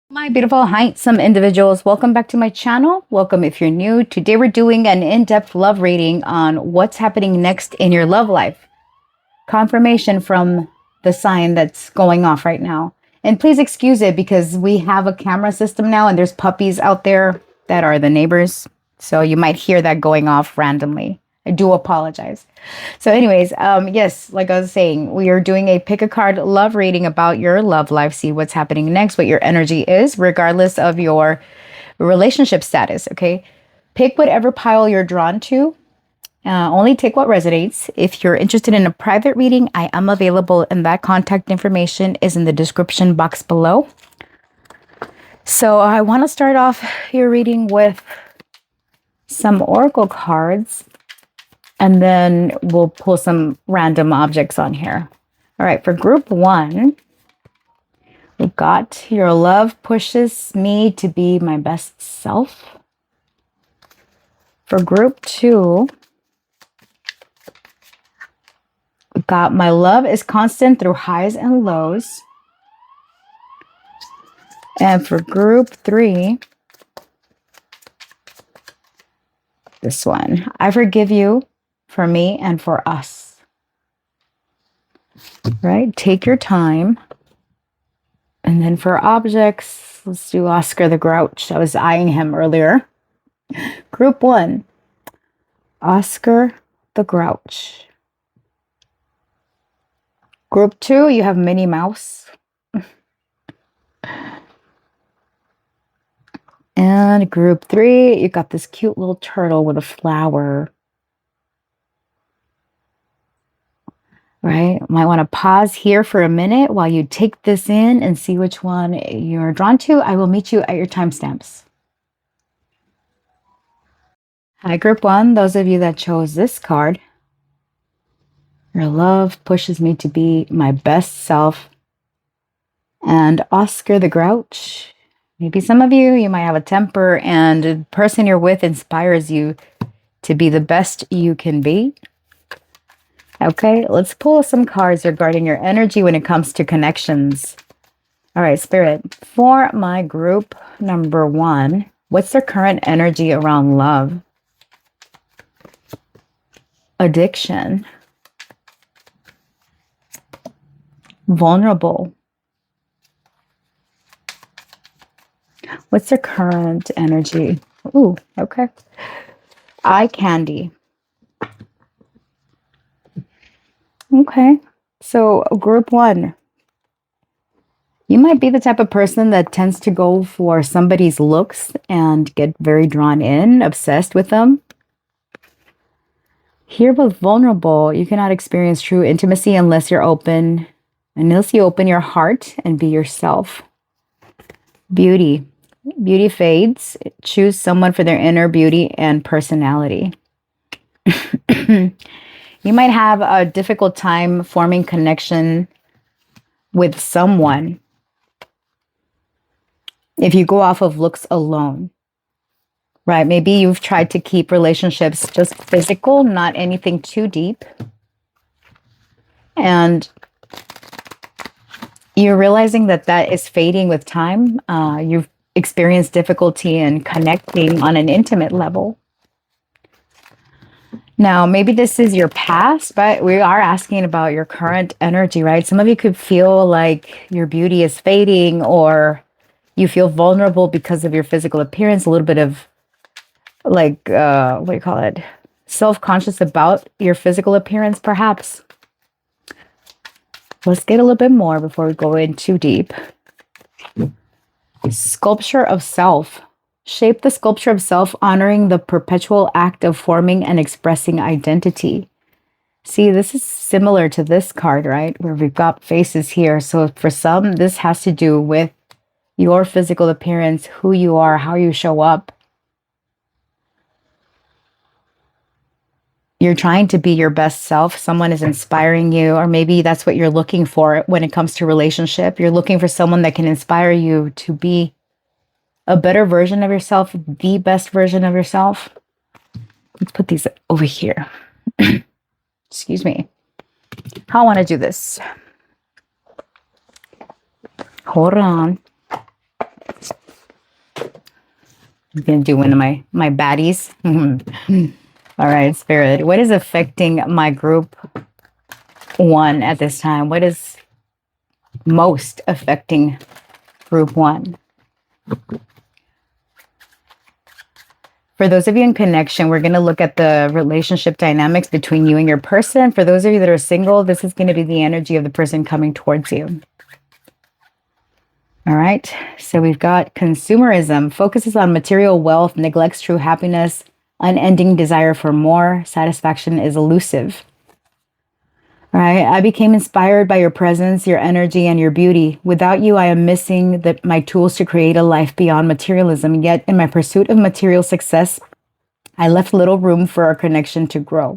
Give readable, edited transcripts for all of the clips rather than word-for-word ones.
My beautiful, handsome individuals, welcome back to my channel. Welcome if you're new. Today we're doing an in-depth love reading on what's happening next in your love life. Confirmation from the sign that's going off right now. And please excuse it because we have a camera system now and there's puppies out there that are the neighbors. So you might hear that going off randomly. I do apologize. So anyways, yes, like I was saying, we are doing a pick a card love reading about your love life. See what's happening next, what your energy is, regardless of your relationship status. Okay. Pick whatever pile you're drawn to. Only take what resonates. If you're interested in a private reading, I am available, and that contact information is in the description box below. So I want to start off your reading with some oracle cards. And then we'll pull some random objects on here. All right, for group one, we got your love pushes me to be my best self. For group two, we got my love is constant through highs and lows. And for group three, this one, I forgive you for me and for us. Right? Take your time. And then for objects, let's do Oscar the Grouch. I was eyeing him earlier. Group one, Oscar the Grouch. Group two, you have Minnie Mouse. And group three, you got this cute little turtle with a flower. Right? Might want to pause here for a minute while you take this in and see which one you're drawn to. I will meet you at your timestamps. Hi, group one, those of you that chose this card. Your love pushes me to be my best self. And Oscar the Grouch. Maybe some of you might have a temper, and the person you're with inspires you to be the best you can be. Okay, let's pull some cards regarding your energy when it comes to connections. All right, Spirit, for my group number one, what's their current energy around love? Addiction. Vulnerable. What's their current energy? Ooh, okay. Eye candy. Okay, so group one, you might be the type of person that tends to go for somebody's looks and get very drawn in, obsessed with them. Here with vulnerable, you cannot experience true intimacy unless you open your heart and be yourself. Beauty. Beauty fades. Choose someone for their inner beauty and personality. You might have a difficult time forming connection with someone if you go off of looks alone, right? Maybe you've tried to keep relationships just physical, not anything too deep. And you're realizing that that is fading with time. You've experienced difficulty in connecting on an intimate level. Now, maybe this is your past, but we are asking about your current energy, right? Some of you could feel like your beauty is fading, or you feel vulnerable because of your physical appearance, a little bit of like, what do you call it? Self-conscious about your physical appearance, perhaps. Let's get a little bit more before we go in too deep. Sculpture of self. Shape the sculpture of self, honoring the perpetual act of forming and expressing identity. See, this is similar to this card, right? Where we've got faces here. So for some, this has to do with your physical appearance, who you are, how you show up. You're trying to be your best self. Someone is inspiring you, or maybe that's what you're looking for when it comes to relationship. You're looking for someone that can inspire you to be a better version of yourself, the best version of yourself. Let's put these over here. Excuse me. How I want to do this. Hold on. I'm going to do one of my baddies. All right, Spirit. What is affecting my group 1 at this time? What is most affecting group 1? For those of you in connection, we're going to look at the relationship dynamics between you and your person. For those of you that are single, this is going to be the energy of the person coming towards you. All right. So we've got consumerism, focuses on material wealth, neglects true happiness, unending desire for more, satisfaction is elusive. All right. I became inspired by your presence, your energy, and your beauty. Without you, I am missing my tools to create a life beyond materialism. Yet, in my pursuit of material success, I left little room for our connection to grow.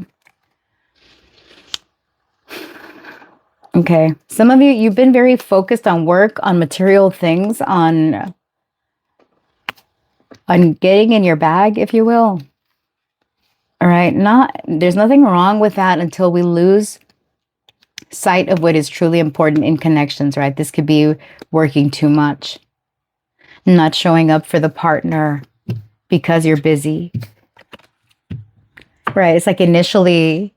Okay. Some of you, you've been very focused on work, on material things, on getting in your bag, if you will. All right. There's nothing wrong with that until we lose sight of what is truly important in connections, right? This could be working too much, not showing up for the partner because you're busy, right? It's like initially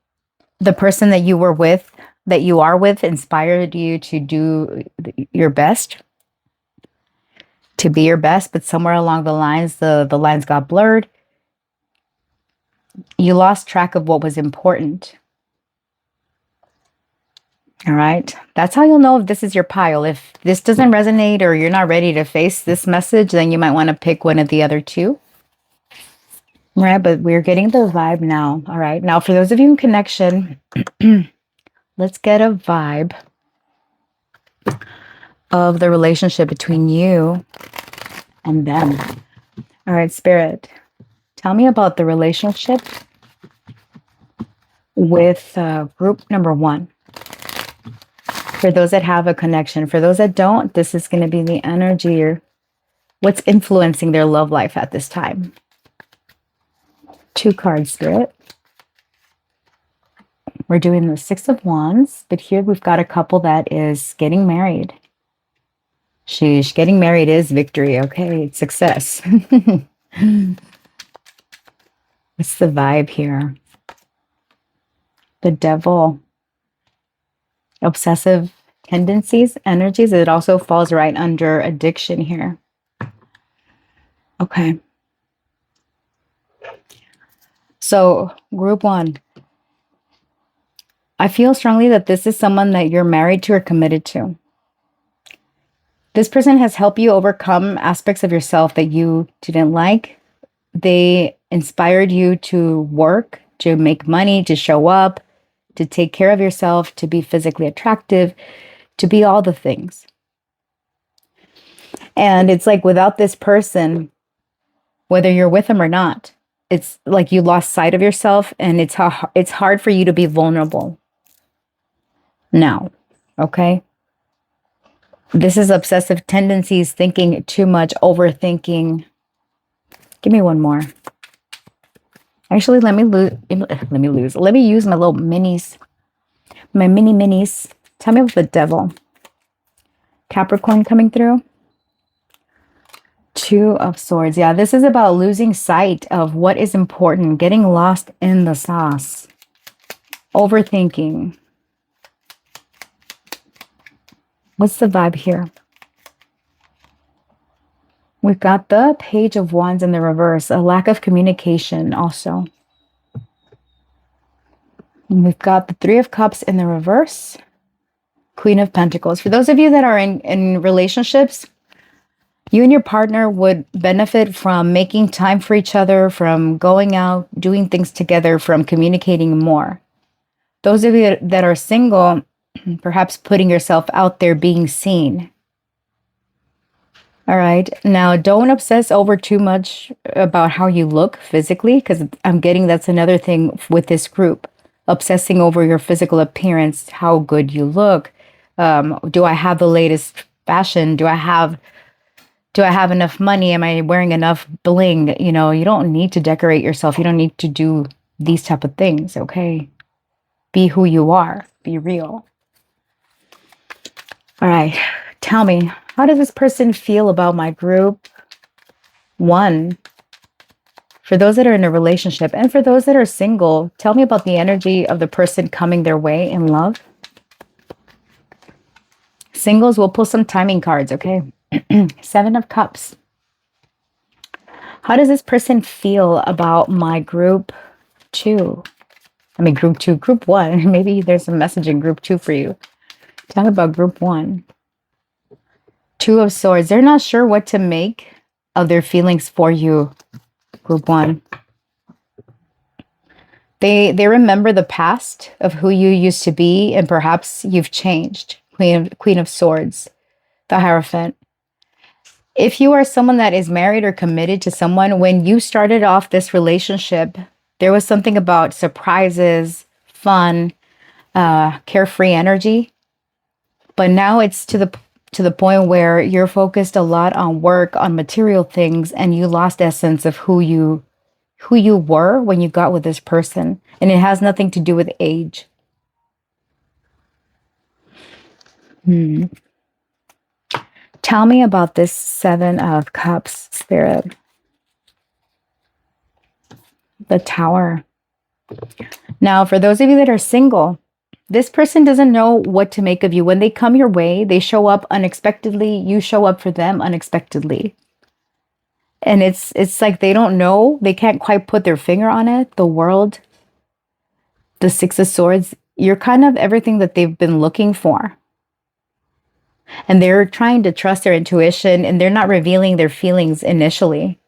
the person that you were with, that you are with, inspired you to do your best, to be your best, but somewhere along the lines, the lines got blurred. You lost track of what was important. All right. That's how you'll know if this is your pile. If this doesn't resonate or you're not ready to face this message, then you might want to pick one of the other two. All right. But we're getting the vibe now. All right. Now, for those of you in connection, let's get a vibe of the relationship between you and them. All right, Spirit, tell me about the relationship with group number 1. For those that have a connection, for those that don't, this is going to be the energy or what's influencing their love life at this time. 2 cards, Spirit. We're doing the 6 of Wands, but here we've got a couple that is getting married. Sheesh, getting married is victory. Okay, it's success. What's the vibe here? The Devil. Obsessive tendencies, energies. It also falls right under addiction here. Okay. So, group 1. I feel strongly that this is someone that you're married to or committed to. This person has helped you overcome aspects of yourself that you didn't like. They inspired you to work, to make money, to show up, to take care of yourself, to be physically attractive, to be all the things. And it's like without this person, whether you're with them or not, it's like you lost sight of yourself, and it's hard for you to be vulnerable now. Okay? This is obsessive tendencies, thinking too much, overthinking. Give me one more. Actually, let me use my little minis, my minis. Tell me about the Devil. Capricorn coming through. 2 of Swords. Yeah, this is about losing sight of what is important, getting lost in the sauce, overthinking. What's the vibe here? We've got the Page of Wands in the reverse, a lack of communication also. And we've got the 3 of Cups in the reverse, Queen of Pentacles. For those of you that are in relationships, you and your partner would benefit from making time for each other, from going out, doing things together, from communicating more. Those of you that are single, perhaps putting yourself out there, being seen. All right. Now, don't obsess over too much about how you look physically, because I'm getting that's another thing with this group. Obsessing over your physical appearance, how good you look. Do I have the latest fashion? Do I have enough money? Am I wearing enough bling? You know, you don't need to decorate yourself. You don't need to do these type of things, okay? Be who you are. Be real. All right. Tell me, how does this person feel about my group 1? For those that are in a relationship and for those that are single, tell me about the energy of the person coming their way in love. Singles, we'll pull some timing cards, okay? 7 of Cups. How does this person feel about my group 2? I mean, group 2, group 1. Maybe there's a message in group 2 for you. Tell me about group 1. 2 of Swords. They're not sure what to make of their feelings for you, group 1. They remember the past of who you used to be, and perhaps you've changed. Queen of Swords, the Hierophant. If you are someone that is married or committed to someone, when you started off this relationship, there was something about surprises, fun, carefree energy. But now it's to the point where you're focused a lot on work, on material things, and you lost essence of who you were when you got with this person. And it has nothing to do with age. Tell me about this 7 of Cups, Spirit. The Tower. Now, for those of you that are single, this person doesn't know what to make of you. When they come your way, they show up unexpectedly. You show up for them unexpectedly. And it's like they don't know. They can't quite put their finger on it. The World, the 6 of Swords. You're kind of everything that they've been looking for. And they're trying to trust their intuition, and they're not revealing their feelings initially,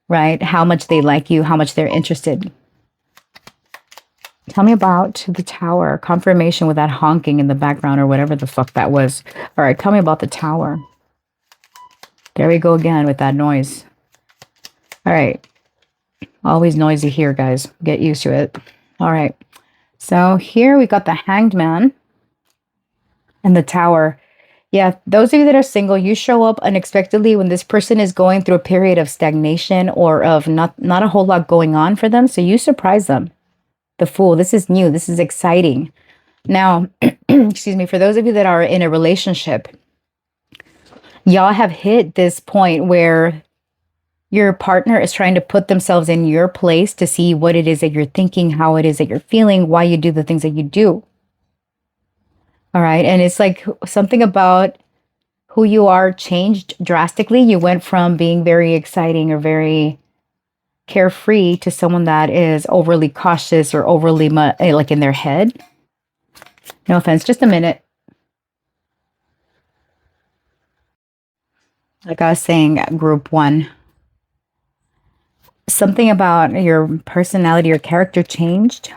right? How much they like you, how much they're interested. Tell me about the Tower. Confirmation with that honking in the background or whatever the fuck that was. All right, tell me about the Tower. There we go again with that noise. All right. Always noisy here, guys. Get used to it. All right. So here we got the Hanged Man and the Tower. Yeah, those of you that are single, you show up unexpectedly when this person is going through a period of stagnation or of not a whole lot going on for them. So you surprise them. The Fool. This is new. This is exciting. Now, excuse me, for those of you that are in a relationship, y'all have hit this point where your partner is trying to put themselves in your place to see what it is that you're thinking, how it is that you're feeling, why you do the things that you do. All right. And it's like something about who you are changed drastically. You went from being very exciting or very carefree to someone that is overly cautious or overly like in their head. No offense. Just a minute. Like I was saying, group 1. Something about your personality or character changed.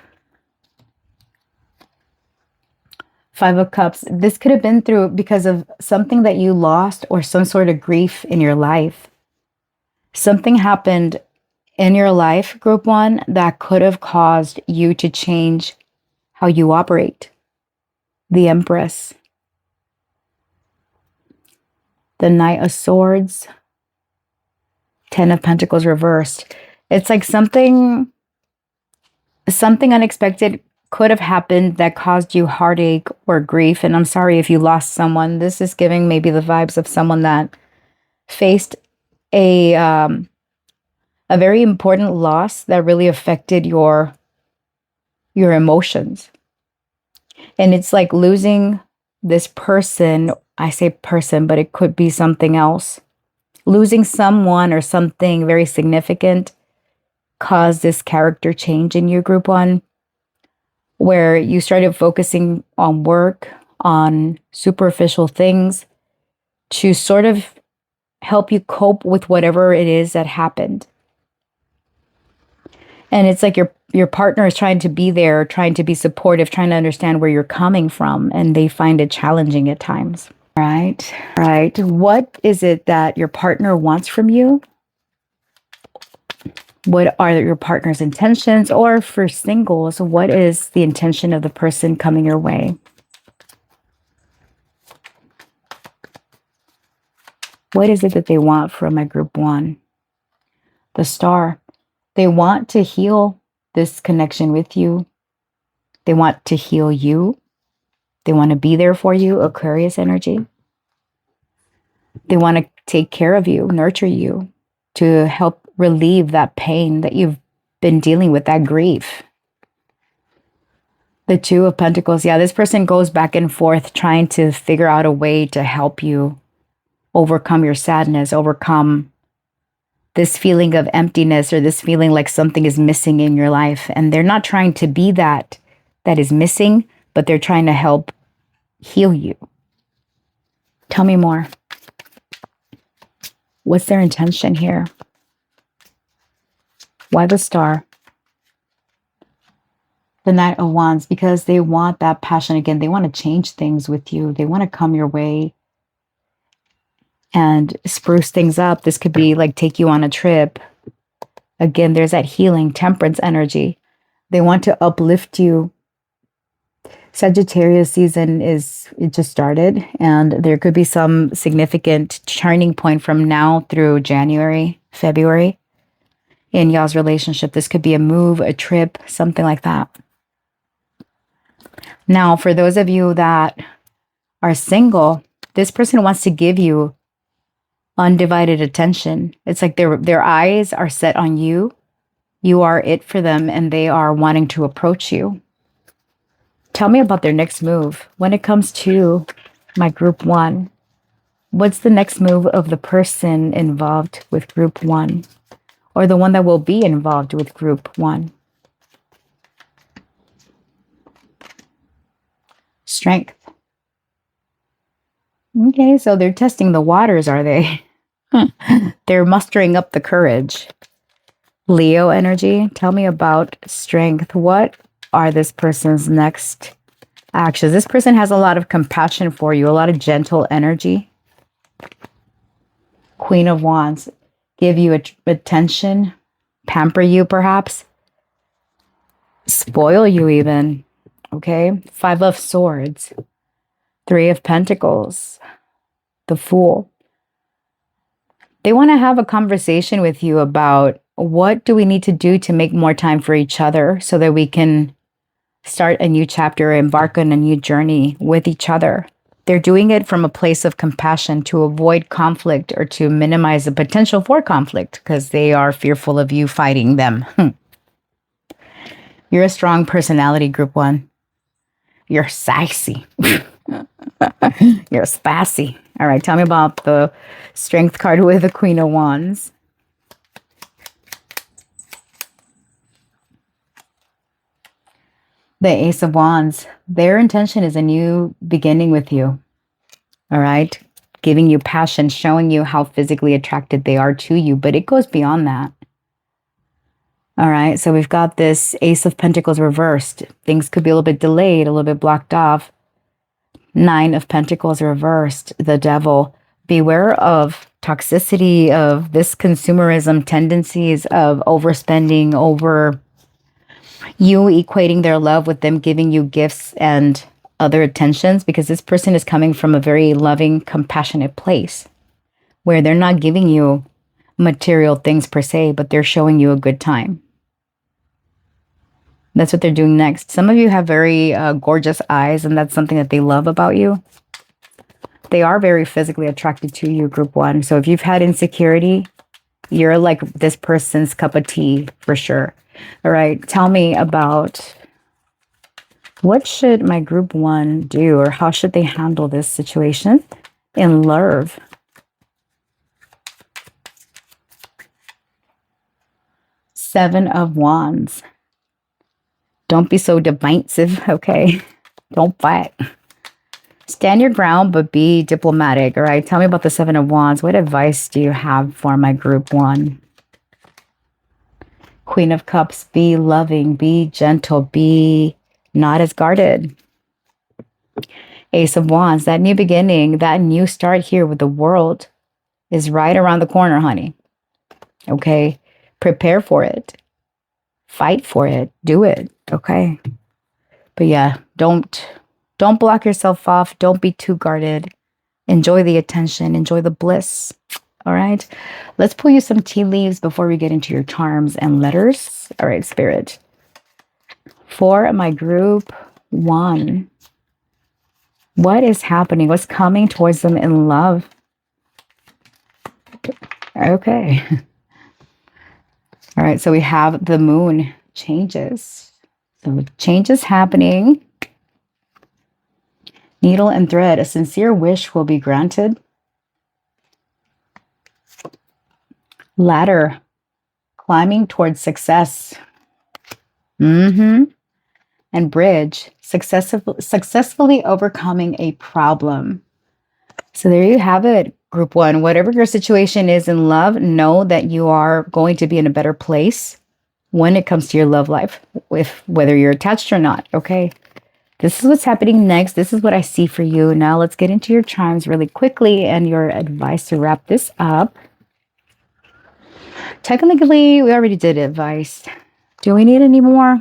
5 of Cups. This could have been through because of something that you lost or some sort of grief in your life. Something happened in your life, group 1, that could have caused you to change how you operate. The Empress. The Knight of Swords. 10 of Pentacles reversed. It's like something unexpected could have happened that caused you heartache or grief. And I'm sorry if you lost someone. This is giving maybe the vibes of someone that faced a very important loss that really affected your emotions. And it's like losing this person. I say person, but it could be something else. Losing someone or something very significant caused this character change in you, group 1, where you started focusing on work, on superficial things to sort of help you cope with whatever it is that happened. And it's like your partner is trying to be there, trying to be supportive, trying to understand where you're coming from, and they find it challenging at times. Right. What is it that your partner wants from you? What are your partner's intentions? Or for singles, what is the intention of the person coming your way? What is it that they want from a group 1? The Star. They want to heal this connection with you. They want to heal you. They want to be there for you, Aquarius energy. They want to take care of you, nurture you, to help relieve that pain that you've been dealing with, that grief. The Two of Pentacles. Yeah, this person goes back and forth trying to figure out a way to help you overcome your sadness, overcome this feeling of emptiness or this feeling like something is missing in your life. And they're not trying to be that is missing, but they're trying to help heal you. Tell me more. What's their intention here? Why the Star? The Knight of Wands, because they want that passion again. They want to change things with you. They want to come your way and spruce things up. This could be like take you on a trip. Again, there's that healing, temperance energy. They want to uplift you. Sagittarius season it just started, and there could be some significant turning point from now through January, February in y'all's relationship. This could be a move, a trip, something like that. Now, for those of you that are single, this person wants to give you undivided attention. It's like their eyes are set on you. You are it for them, and they are wanting to approach you. Tell me about their next move. When it comes to my group one, what's the next move of the person involved with group one, or the one that will be involved with group one? Strength. Okay, so they're testing the waters, are they? They're mustering up the courage. Leo energy. Tell me about strength. What are this person's next actions? This person has a lot of compassion for you, a lot of gentle energy. Queen of Wands. Give you attention, pamper you perhaps, spoil you even. Okay, Five of Swords, Three of Pentacles, the Fool. They want to have a conversation with you about what do we need to do to make more time for each other so that we can start a new chapter, embark on a new journey with each other. They're doing it from a place of compassion to avoid conflict or to minimize the potential for conflict because they are fearful of you fighting them. You're a strong personality, group one. You're sassy. You're spicy. All right, tell me about the Strength card with the Queen of Wands. The Ace of Wands. Their intention is a new beginning with you. All right, giving you passion, showing you how physically attracted they are to you, but it goes beyond that. All right, so we've got this Ace of Pentacles reversed. Things could be a little bit delayed, a little bit blocked off. Nine of Pentacles reversed, the Devil. Beware of toxicity, of this consumerism tendencies, of overspending, over you equating their love with them giving you gifts and other attentions, because this person is coming from a very loving, compassionate place where they're not giving you material things per se, but they're showing you a good time. That's what they're doing next. Some of you have very gorgeous eyes, and that's something that they love about you. They are very physically attracted to you, group one. So if you've had insecurity, you're like this person's cup of tea for sure. All right, tell me about what should my group one do, or how should they handle this situation in love? Seven of Wands. Don't be so divisive, okay? Don't fight. Stand your ground, but be diplomatic, all right? Tell me about the Seven of Wands. What advice do you have for my group one? Queen of Cups. Be loving, be gentle, be not as guarded. Ace of Wands. That new beginning, that new start here with the world is right around the corner, honey. Okay? Prepare for it. Fight for it. Do it. Okay? But yeah, don't block yourself off. Don't be too guarded. Enjoy the attention. Enjoy the bliss. All right? Let's pull you some tea leaves before we get into your charms and letters. All right, Spirit. For my group one, what is happening? What's coming towards them in love? Okay. All right, so we have the moon changes. So changes happening. Needle and thread, a sincere wish will be granted. Ladder, climbing towards success. And bridge, successfully overcoming a problem. So there you have it, group one. Whatever your situation is in love, know that you are going to be in a better place when it comes to your love life, whether you're attached or not, okay? This is what's happening next. This is what I see for you. Now let's get into your chimes really quickly and your advice to wrap this up. Technically, we already did advice. Do we need any more?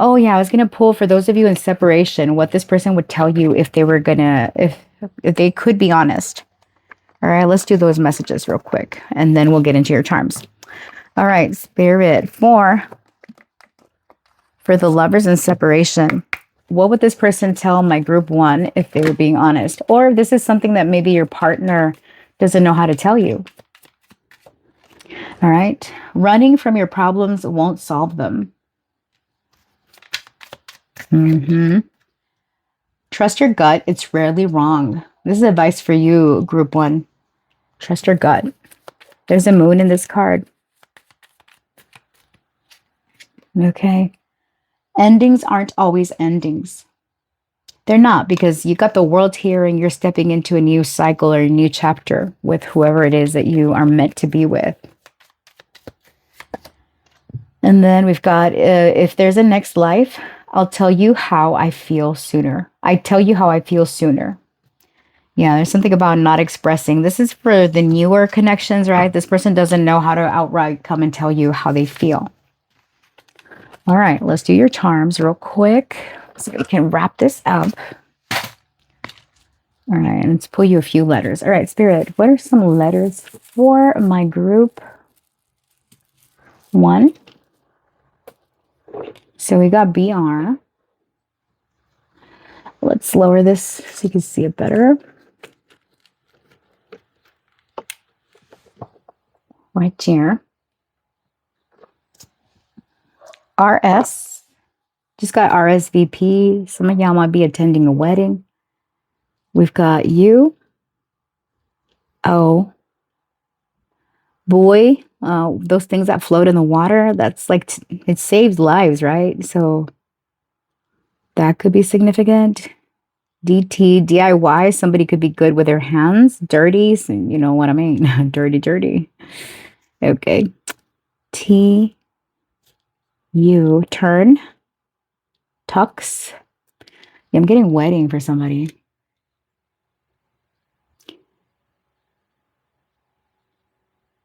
Oh yeah, I was gonna pull for those of you in separation what this person would tell you if they were gonna if they could be honest. All right, let's do those messages real quick, and then we'll get into your charms. All right, Spirit, for the lovers in separation, what would this person tell my group one if they were being honest? Or if this is something that maybe your partner doesn't know how to tell you. All right, running from your problems won't solve them. Trust your gut. It's rarely wrong. This is advice for you, group one. Trust your gut. There's a moon in this card. Okay. Endings aren't always endings. They're not, because you got the world here and you're stepping into a new cycle or a new chapter with whoever it is that you are meant to be with. And then we've got, if there's a next life, I'll tell you how I feel sooner. I tell you how I feel sooner. Yeah, there's something about not expressing. This is for the newer connections, right? This person doesn't know how to outright come and tell you how they feel. All right, let's do your charms real quick so we can wrap this up. All right, and let's pull you a few letters. All right, Spirit, what are some letters for my group one? So we got BR. Let's lower this so you can see it better. Right here. RS. Just got RSVP. Some of y'all might be attending a wedding. We've got U. O. Boy. Those things that float in the water. That's like, it saves lives, right? So that could be significant. DT, DIY. Somebody could be good with their hands. Dirty. So you know what I mean. Dirty. Okay. T. U. Turn. Tux. Yeah, I'm getting wedding for somebody.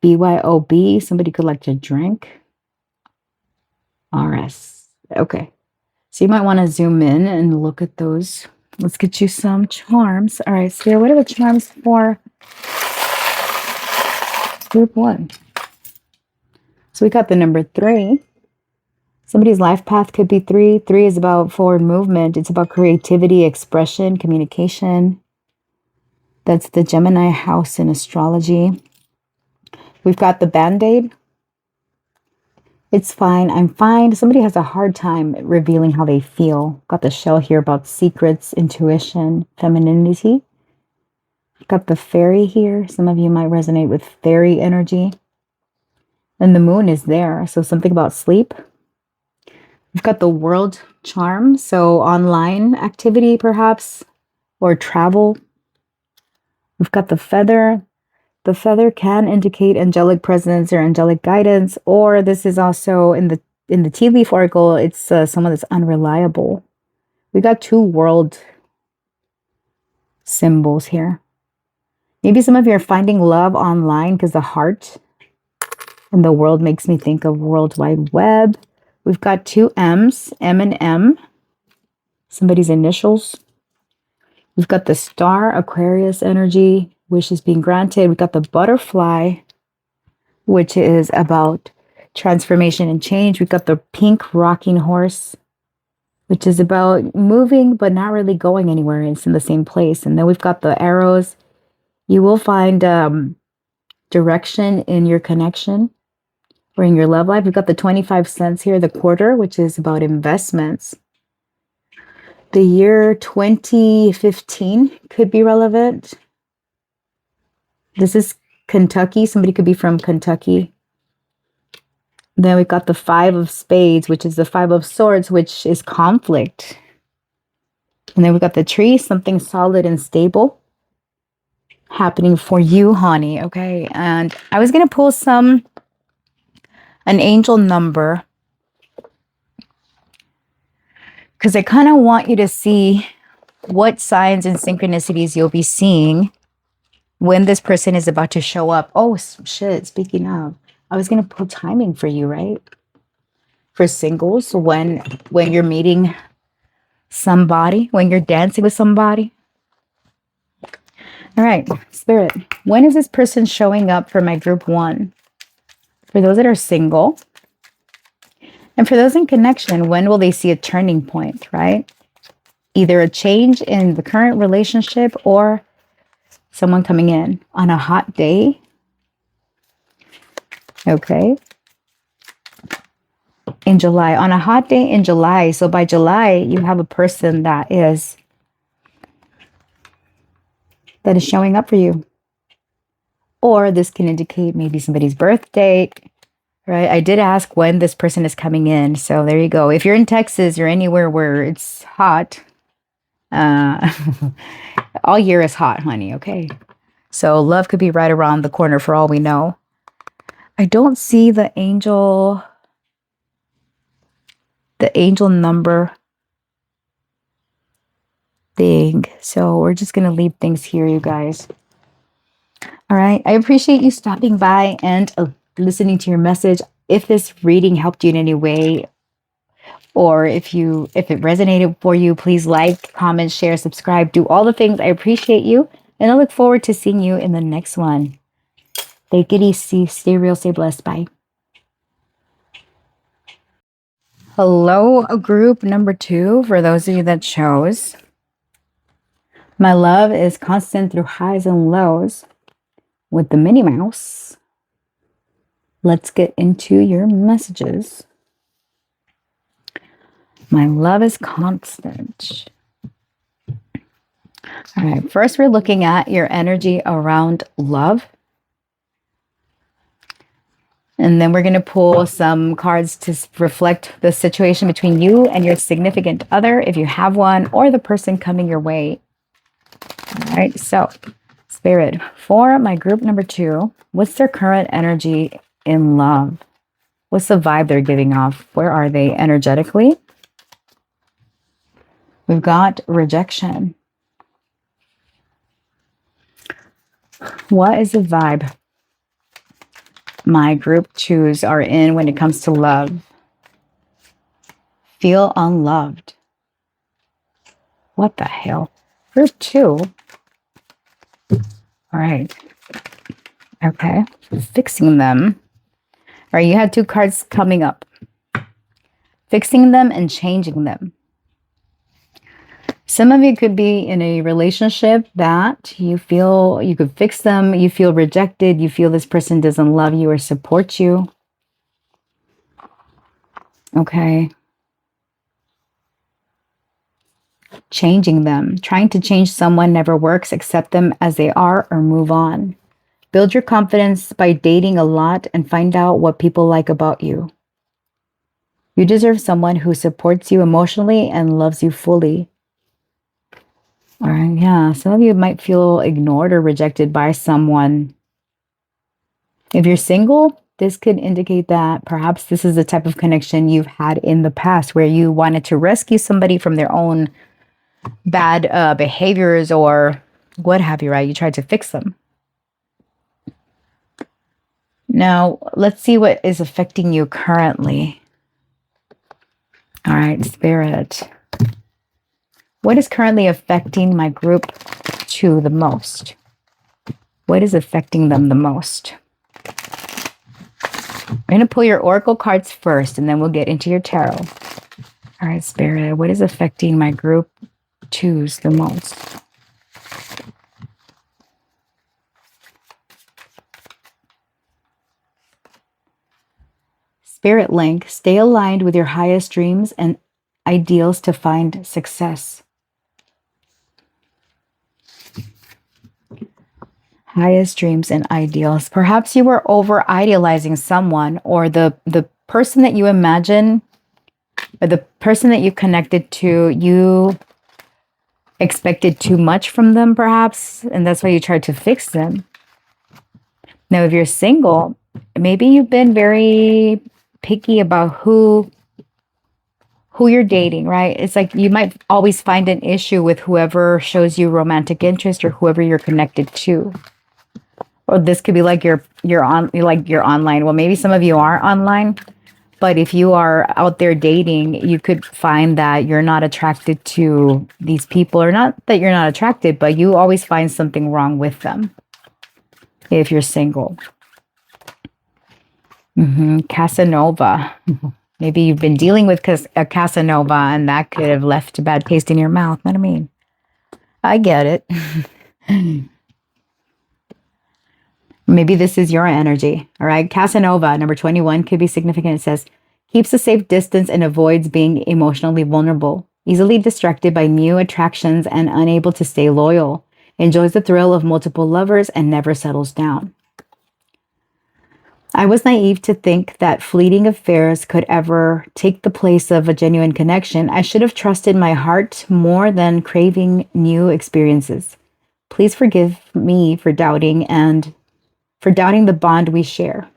BYOB. Somebody could like to drink. RS. Okay. So you might want to zoom in and look at those. Let's get you some charms. All right, Spirit, what are the charms for group one? So we got the number 3. Somebody's life path could be 3. 3 is about forward movement. It's about creativity, expression, communication. That's the Gemini house in astrology. We've got the Band-Aid. It's fine. I'm fine. Somebody has a hard time revealing how they feel. Got the shell here about secrets, intuition, femininity. Got the fairy here. Some of you might resonate with fairy energy. And the moon is there. So something about sleep. We've got the world charm. So online activity perhaps, or travel. We've got the feather. The feather can indicate angelic presence or angelic guidance, or this is also in the tea leaf oracle, it's someone that's unreliable. We got 2 world symbols here. Maybe some of you are finding love online because the heart and the world makes me think of World Wide Web. We've got 2 M's, M and M, somebody's initials. We've got the star, Aquarius energy. Wishes being granted. We got the butterfly, which is about transformation and change. We've got the pink rocking horse, which is about moving but not really going anywhere. It's in the same place. And then we've got the arrows. You will find direction in your connection. Or in your love life, we've got the 25 cents here, the quarter, which is about investments. The year 2015 could be relevant. This is Kentucky. Somebody could be from Kentucky. Then we've got the 5 of spades, which is the 5 of swords, which is conflict. And then we've got the tree, something solid and stable happening for you, honey. Okay. And I was going to pull an angel number, because I kind of want you to see what signs and synchronicities you'll be seeing when this person is about to show up. Oh, shit. Speaking of, I was going to pull timing for you, right? For singles, when you're meeting somebody, when you're dancing with somebody. All right, Spirit, when is this person showing up for my group 1? For those that are single. And for those in connection, when will they see a turning point, right? Either a change in the current relationship or someone coming in on a hot day. Okay. In July, on a hot day in July. So by July, you have a person that is showing up for you. Or this can indicate maybe somebody's birth date, right? I did ask when this person is coming in. So there you go. If you're in Texas or anywhere where it's hot, all year is hot, honey. Okay. So love could be right around the corner for all we know. I don't see the angel number thing. So we're just going to leave things here, you guys. All right. I appreciate you stopping by and listening to your message. If this reading helped you in any way, or if it resonated for you, please like, comment, share, subscribe, do all the things. I appreciate you. And I look forward to seeing you in the next one. Take it easy. Stay real. Stay blessed. Bye. Hello, group number 2. For those of you that chose. My love is constant through highs and lows with the Minnie Mouse. Let's get into your messages. My love is constant. All right. First, we're looking at your energy around love. And then we're going to pull some cards to reflect the situation between you and your significant other, if you have one, or the person coming your way. All right. So, Spirit, for my group number 2, what's their current energy in love? What's the vibe they're giving off? Where are they energetically? We've got rejection. What is the vibe my group 2s are in when it comes to love? Feel unloved. What the hell? Group 2. All right. Okay. Fixing them. All right. You had 2 cards coming up. Fixing them and changing them. Some of you could be in a relationship that you feel you could fix them. You feel rejected. You feel this person doesn't love you or support you. Okay. Changing them. Trying to change someone never works. Accept them as they are or move on. Build your confidence by dating a lot and find out what people like about you. You deserve someone who supports you emotionally and loves you fully. All right, yeah. Some of you might feel ignored or rejected by someone. If you're single, this could indicate that perhaps this is the type of connection you've had in the past where you wanted to rescue somebody from their own bad behaviors or what have you, right? You tried to fix them. Now, let's see what is affecting you currently. All right, Spirit. What is currently affecting my group 2 the most? What is affecting them the most? I'm going to pull your oracle cards first, and then we'll get into your tarot. All right, Spirit. What is affecting my group 2s the most? Spirit link. Stay aligned with your highest dreams and ideals to find success. Highest dreams and ideals. Perhaps you were over idealizing someone, or the person that you imagine, or the person that you connected to, you expected too much from them, perhaps, and that's why you tried to fix them. Now, if you're single, maybe you've been very picky about who you're dating, right? It's like you might always find an issue with whoever shows you romantic interest or whoever you're connected to. Or this could be like your online. Well, maybe some of you are online, but if you are out there dating, you could find that you're not attracted to these people, or not that you're not attracted, but you always find something wrong with them if you're single. Casanova. Maybe you've been dealing with a Casanova, and that could have left a bad taste in your mouth. What I mean, I get it. Maybe this is your energy. All right. Casanova, number 21, could be significant. It says, keeps a safe distance and avoids being emotionally vulnerable. Easily distracted by new attractions and unable to stay loyal. Enjoys the thrill of multiple lovers and never settles down. I was naive to think that fleeting affairs could ever take the place of a genuine connection. I should have trusted my heart more than craving new experiences. Please forgive me for doubting the bond we share.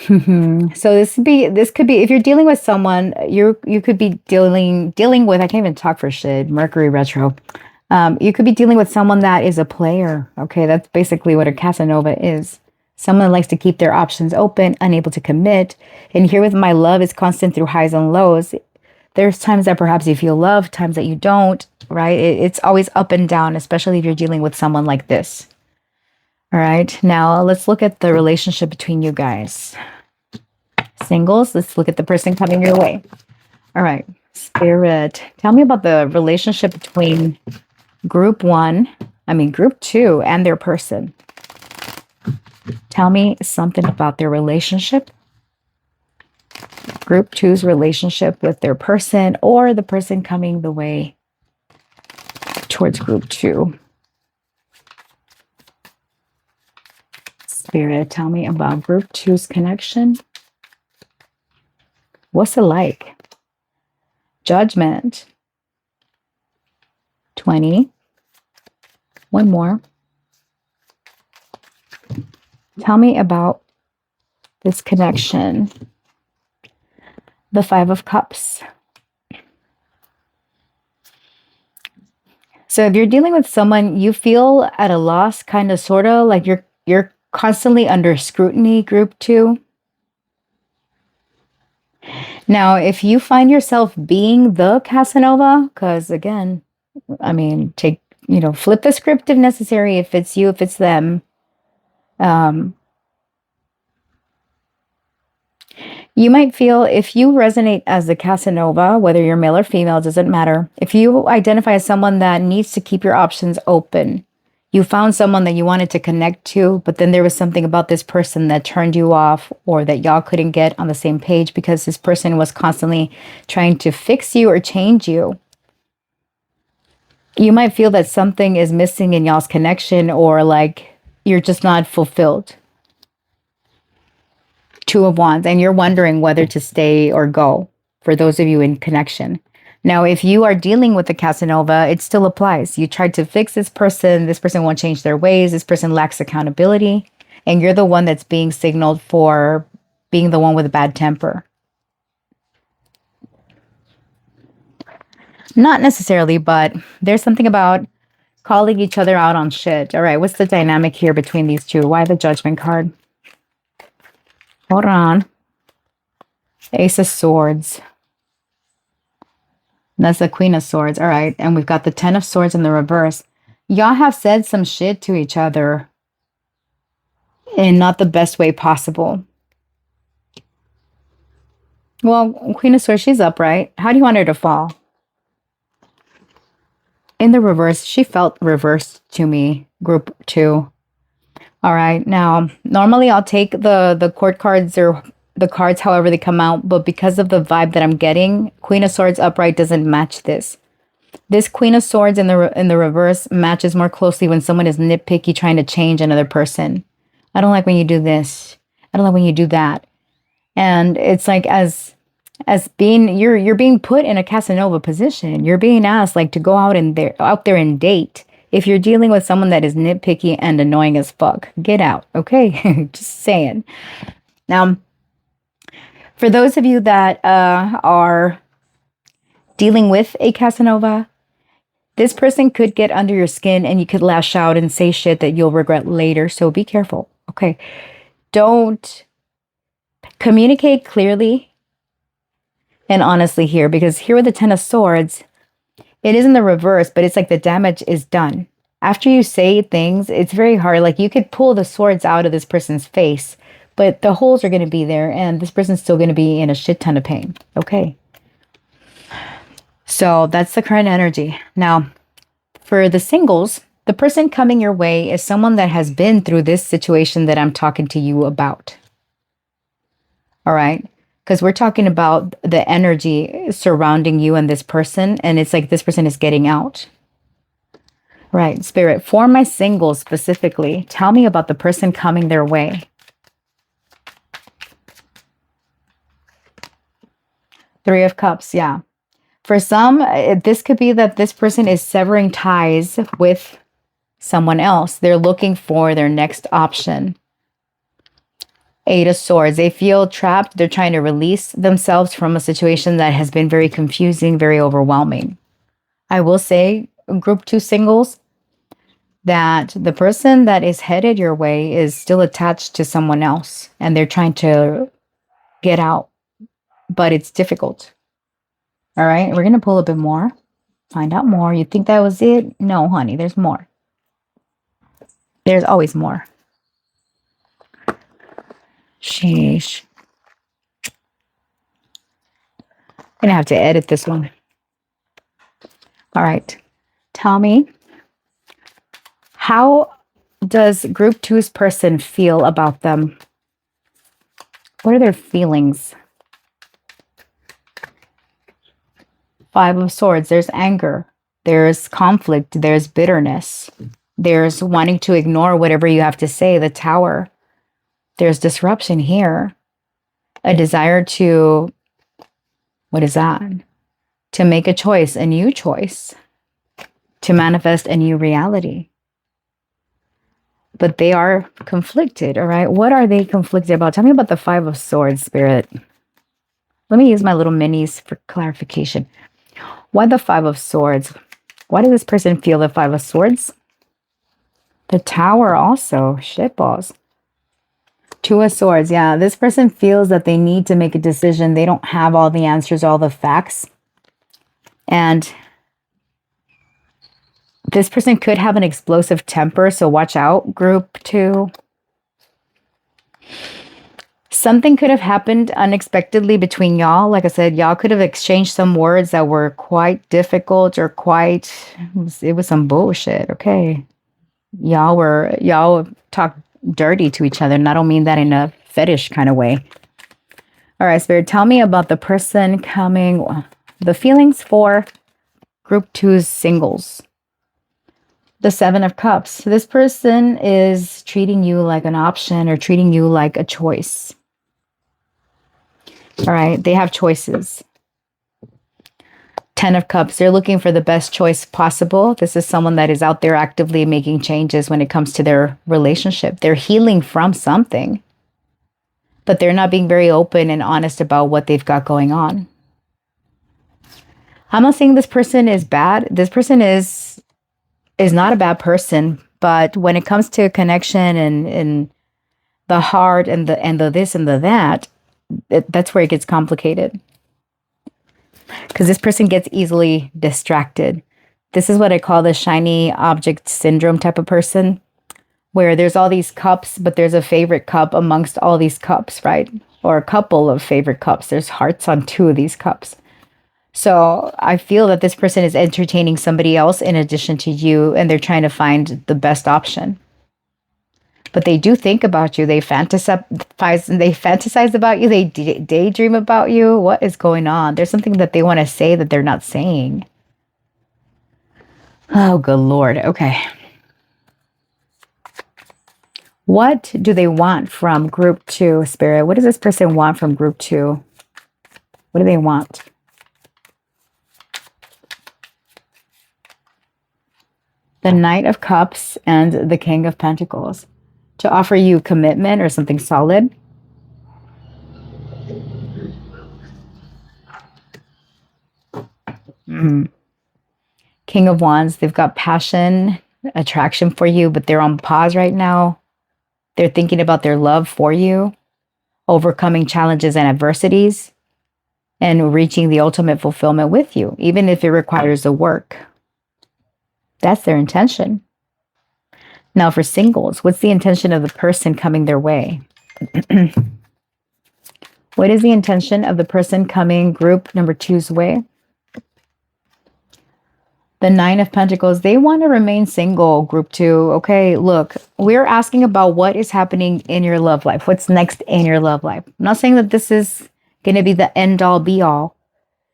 So this could be if you're dealing with someone, you could be dealing with, I can't even talk for shit, Mercury retro. You could be dealing with someone that is a player. Okay, that's basically what a Casanova is. Someone that likes to keep their options open, unable to commit. And here with my love is constant through highs and lows. There's times that perhaps you feel love, times that you don't, right? It's always up and down, especially if you're dealing with someone like this. All right, now let's look at the relationship between you guys. Singles, let's look at the person coming your way. All right, Spirit, tell me about the relationship between group 2 and their person. Tell me something about their relationship. Group 2's relationship with their person, or the person coming the way towards group 2. Spirit, tell me about group 2's connection. What's it like? Judgment. 20. One more. Tell me about this connection. The 5 of Cups. So if you're dealing with someone, you feel at a loss, kind of, sort of, like you're constantly under scrutiny, group 2. Now, if you find yourself being the Casanova, because again, I mean, flip the script if necessary, if it's you, if it's them. You might feel, if you resonate as the Casanova, whether you're male or female, doesn't matter. If you identify as someone that needs to keep your options open, you found someone that you wanted to connect to, but then there was something about this person that turned you off, or that y'all couldn't get on the same page because this person was constantly trying to fix you or change you. You might feel that something is missing in y'all's connection, or like you're just not fulfilled. 2 of Wands, and you're wondering whether to stay or go, for those of you in connection. Now, if you are dealing with the Casanova, it still applies. You tried to fix this person won't change their ways, this person lacks accountability, and you're the one that's being signaled for being the one with a bad temper. Not necessarily, but there's something about calling each other out on shit. All right, what's the dynamic here between these two? Why the Judgment card? Hold on. Ace of Swords. That's the Queen of Swords. All right. And we've got the 10 of Swords in the reverse. Y'all have said some shit to each other in not the best way possible. Well, Queen of Swords, she's upright. How do you want her to fall? In the reverse, she felt reversed to me, group 2. All right. Now, normally I'll take the court cards or the cards however they come out, but because of the vibe that I'm getting, Queen of Swords upright doesn't match this. This Queen of Swords in the reverse matches more closely when someone is nitpicky trying to change another person. I don't like when you do this. I don't like when you do that. And it's like as being you're being put in a Casanova position. You're being asked like to go out there and date. If you're dealing with someone that is nitpicky and annoying as fuck, get out. Okay, just saying. Now, for those of you that are dealing with a Casanova, this person could get under your skin and you could lash out and say shit that you'll regret later. So be careful. Okay, don't communicate clearly and honestly here, because here with the Ten of Swords, it is in the reverse, but it's like the damage is done. After you say things, it's very hard. Like you could pull the swords out of this person's face, but the holes are going to be there and this person's still going to be in a shit ton of pain. Okay. So that's the current energy. Now, for the singles, the person coming your way is someone that has been through this situation that I'm talking to you about. All right. Because we're talking about the energy surrounding you and this person. And it's like this person is getting out. Right. Spirit, for my singles specifically, tell me about the person coming their way. Three of Cups. Yeah. For some, this could be that this person is severing ties with someone else. They're looking for their next option. Eight of Swords. They feel trapped. They're trying to release themselves from a situation that has been very confusing, very overwhelming. I will say, group 2 singles, that the person that is headed your way is still attached to someone else and they're trying to get out, but it's difficult. All right, we're going to pull a bit more, find out more. You think that was it? No, honey, there's more. There's always more. Sheesh. I'm going to have to edit this one. All right. Tell me, how does group 2's person feel about them? What are their feelings? Five of Swords. There's anger. There's conflict. There's bitterness. There's wanting to ignore whatever you have to say. The Tower. There's disruption here. A desire to, what is that? To make a choice, a new choice. To manifest a new reality. But they are conflicted, all right? What are they conflicted about? Tell me about the Five of Swords, Spirit. Let me use my little minis for clarification. Why the Five of Swords? Why does this person feel the Five of Swords? The Tower also. Shitballs. Two of Swords. Yeah, this person feels that they need to make a decision. They don't have all the answers, all the facts. And this person could have an explosive temper, so watch out, group 2. Something could have happened unexpectedly between y'all. Like I said, y'all could have exchanged some words that were quite difficult or it was some bullshit, okay? Y'all talked dirty to each other, and I don't mean that in a fetish kind of way. All right, Spirit, tell me about the person coming, the feelings for group 2's singles. The Seven of Cups. So this person is treating you like an option or treating you like a choice. All right, they have choices. Ten of Cups. They're looking for the best choice possible. This is someone that is out there actively making changes when it comes to their relationship. They're healing from something, but they're not being very open and honest about what they've got going on. I'm not saying this person is bad. This person is not a bad person, but when it comes to connection and the heart and the this and the that, that's where it gets complicated. Because this person gets easily distracted. This is what I call the shiny object syndrome type of person, where there's all these cups, but there's a favorite cup amongst all these cups, right? Or a couple of favorite cups. There's hearts on 2 of these cups. So I feel that this person is entertaining somebody else in addition to you, and they're trying to find the best option. But they do think about you. They fantasize about you. They daydream about you. What is going on? There's something that they want to say that they're not saying. Oh, good Lord. Okay. What do they want from group 2, Spirit? What does this person want from group 2? What do they want? The Knight of Cups and the King of Pentacles. To offer you commitment or something solid. King of Wands. They've got passion, attraction for you, but they're on pause right now. They're thinking about their love for you, overcoming challenges and adversities, and reaching the ultimate fulfillment with you, even if it requires the work. That's their intention. Now for singles, what's the intention of the person coming their way? What is the intention of the person coming group number 2's way? The Nine of Pentacles, they want to remain single, group 2. Okay, look, we're asking about what is happening in your love life. What's next in your love life? I'm not saying that this is going to be the end all be all,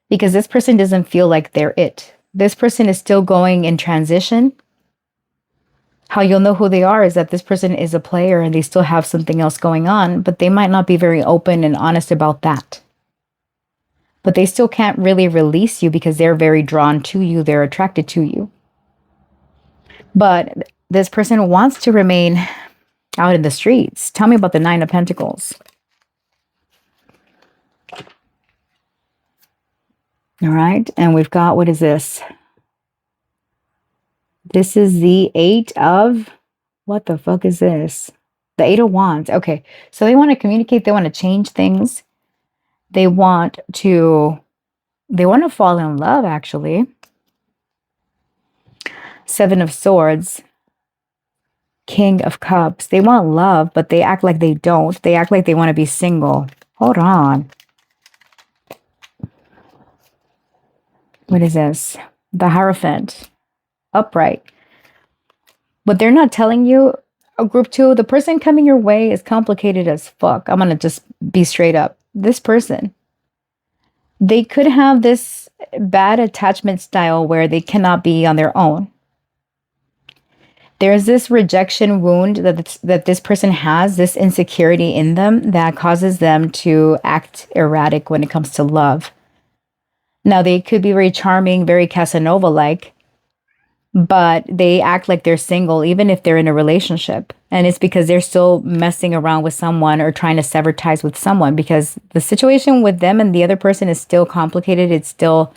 because this person doesn't feel like they're it. This person is still going in transition. How you'll know who they are is that this person is a player and they still have something else going on, but they might not be very open and honest about that. But they still can't really release you because they're very drawn to you. They're attracted to you. But this person wants to remain out in the streets. Tell me about the Nine of Pentacles. All right. And we've got, what is this? This is the Eight of, what the fuck is this? The Eight of Wands. Okay. So they want to communicate. They want to change things. They want to fall in love, actually. Seven of Swords. King of Cups. They want love, but they act like they don't. They act like they want to be single. Hold on. What is this? The Hierophant. Upright. But they're not telling you, group 2, the person coming your way is complicated as fuck. I'm going to just be straight up. This person, they could have this bad attachment style where they cannot be on their own. There's this rejection wound that this person has, this insecurity in them that causes them to act erratic when it comes to love. Now, they could be very charming, very Casanova-like, but they act like they're single, even if they're in a relationship. And it's because they're still messing around with someone or trying to sever ties with someone, because the situation with them and the other person is still complicated. It's still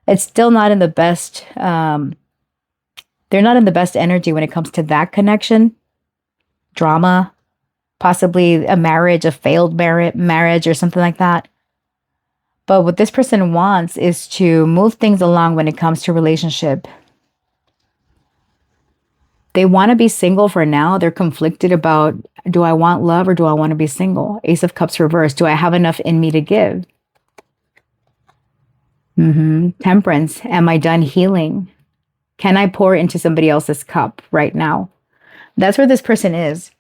not in the best, they're not in the best energy when it comes to that connection. Drama, possibly a marriage, a failed marriage or something like that. But what this person wants is to move things along when it comes to relationship. They want to be single for now. They're conflicted about, do I want love or do I want to be single? Ace of Cups reversed. Do I have enough in me to give? Temperance. Am I done healing? Can I pour into somebody else's cup right now? That's where this person is.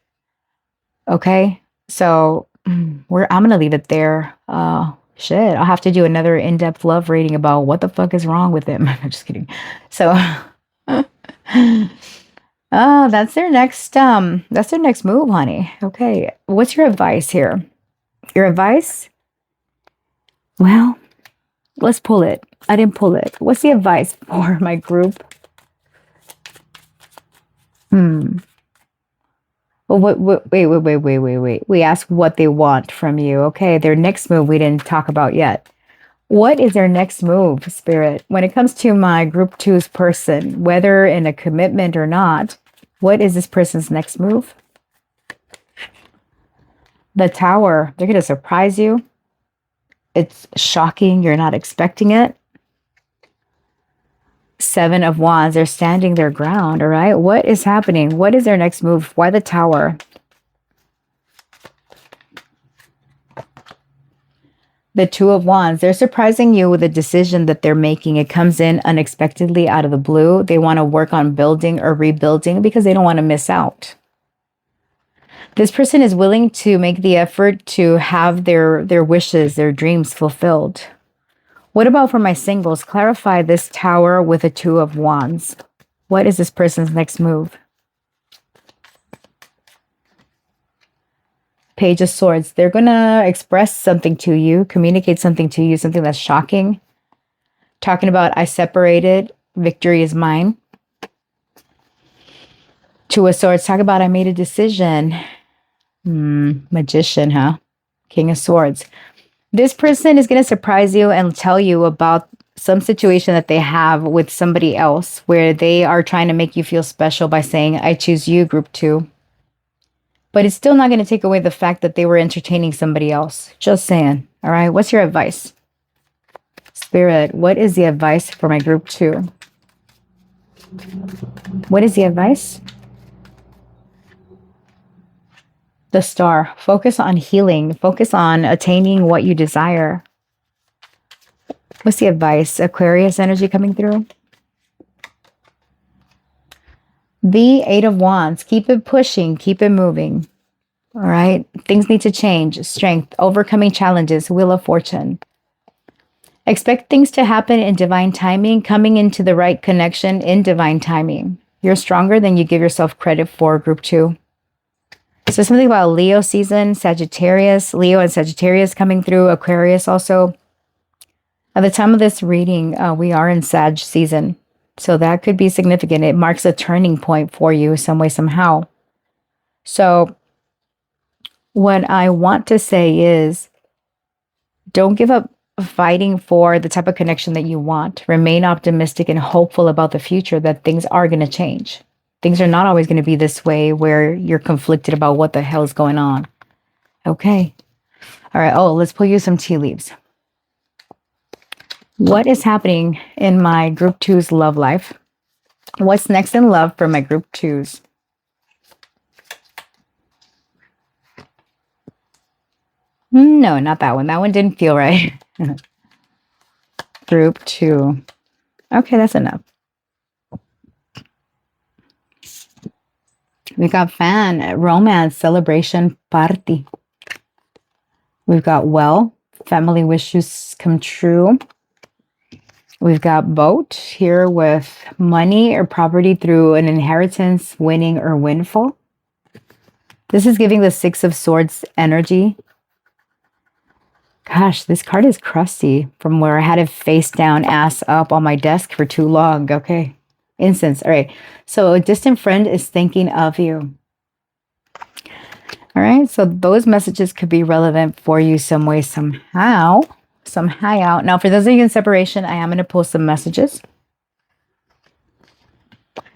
Okay. So I'm going to leave it there. Shit. I'll have to do another in-depth love reading about what the fuck is wrong with him. I'm just kidding. So, that's their next move, honey. Okay. What's your advice here? Your advice? Well, let's pull it. I didn't pull it. What's the advice for my group? Well, wait. We asked what they want from you. Okay. Their next move we didn't talk about yet. What is their next move, Spirit? When it comes to my group 2's person, whether in a commitment or not, what is this person's next move? The Tower. They're going to surprise you. It's shocking. You're not expecting it. Seven of Wands. They're standing their ground. All right. What is happening? What is their next move? Why the Tower? The Two of Wands. They're surprising you with a decision that they're making. It comes in unexpectedly out of the blue. They want to work on building or rebuilding because they don't want to miss out. This person is willing to make the effort to have their wishes, their dreams fulfilled. What about for my singles? Clarify this Tower with a Two of Wands. What is this person's next move? Page of Swords. They're going to express something to you, communicate something to you, something that's shocking. Talking about, I separated, victory is mine. Two of Swords. Talk about, I made a decision. Magician, huh? King of Swords. This person is going to surprise you and tell you about some situation that they have with somebody else where they are trying to make you feel special by saying, I choose you, group 2. But it's still not going to take away the fact that they were entertaining somebody else. Just saying. All right. What's your advice? Spirit, what is the advice for my group 2? What is the advice? The Star. Focus on healing. Focus on attaining what you desire. What's the advice? Aquarius energy coming through. The Eight of Wands. Keep it pushing. Keep it moving. All right. Things need to change. Strength. Overcoming challenges. Wheel of Fortune. Expect things to happen in divine timing. Coming into the right connection in divine timing. You're stronger than you give yourself credit for, group 2. So something about Leo season, Sagittarius, Leo and Sagittarius coming through, Aquarius also. At the time of this reading, we are in Sag season. So that could be significant. It marks a turning point for you some way, somehow. So what I want to say is, don't give up fighting for the type of connection that you want. Remain optimistic and hopeful about the future that things are going to change. Things are not always going to be this way where you're conflicted about what the hell is going on. Okay. All right. Oh, let's pull you some tea leaves. What is happening in my group 2's love life? What's next in love for my group 2's? No, not that one. That one didn't feel right. Group 2. Okay, that's enough. We got fan, romance, celebration, party. We've got family wishes come true. We've got boat here with money or property through an inheritance, winning or windfall. This is giving the Six of Swords energy. Gosh, this card is crusty from where I had it face down, ass up on my desk for too long. Okay. Incense. All right. So a distant friend is thinking of you. All right. So those messages could be relevant for you some way, somehow. Somehow. Now, for those of you in separation, I am going to post some messages.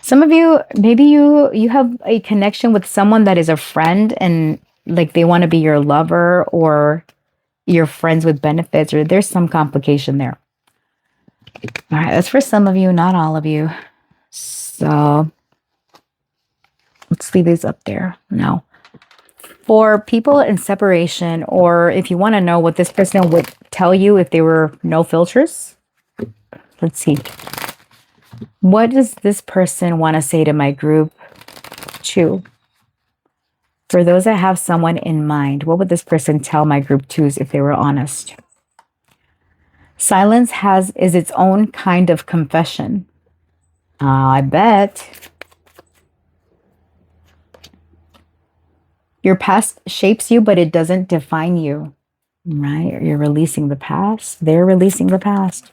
Some of you, maybe you have a connection with someone that is a friend and like they want to be your lover, or you're friends with benefits, or there's some complication there. All right. That's for some of you, not all of you. So let's leave these up there. No. For people in separation, or if you want to know what this person would tell you if they were no filters, let's see. What does this person want to say to my group 2? For those that have someone in mind, what would this person tell my group 2s if they were honest? Silence is its own kind of confession. I bet. Your past shapes you, but it doesn't define you, right? You're releasing the past. They're releasing the past.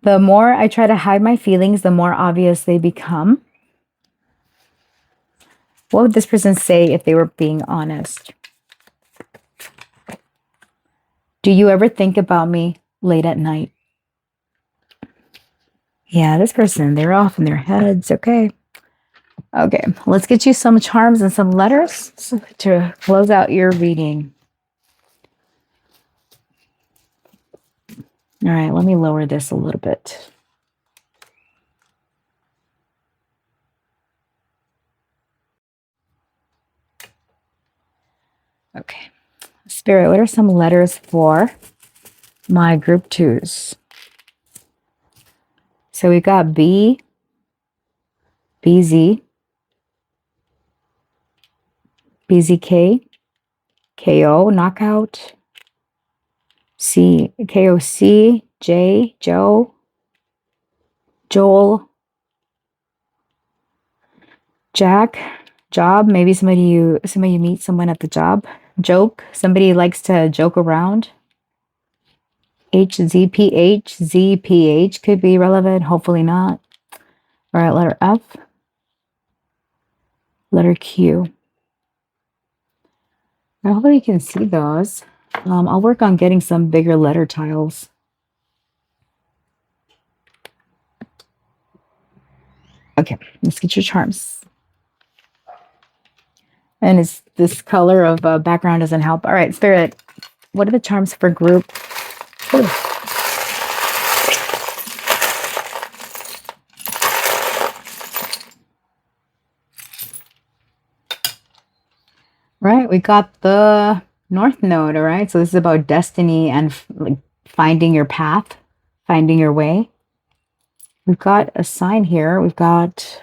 The more I try to hide my feelings, the more obvious they become. What would this person say if they were being honest? Do you ever think about me late at night? Yeah, this person, they're off in their heads. Okay. Okay, let's get you some charms and some letters to close out your reading. All right, let me lower this a little bit. Okay. Spirit, what are some letters for my group 2s? So we got B, BZ, BZK, KO, knockout, C, KOC, J, Joe, Joel, Jack, job, maybe somebody you meet someone at the job. Joke, somebody likes to joke around. HZPH, ZPH could be relevant, hopefully not. All right, letter F, letter Q. I hope you can see those. I'll work on getting some bigger letter tiles. Okay, let's get your charms. And it's this color of background doesn't help. All right, Spirit, what are the charms for group? Ooh. Right, we got the North Node, all right? So this is about destiny and like finding your path, finding your way. We've got a sign here. We've got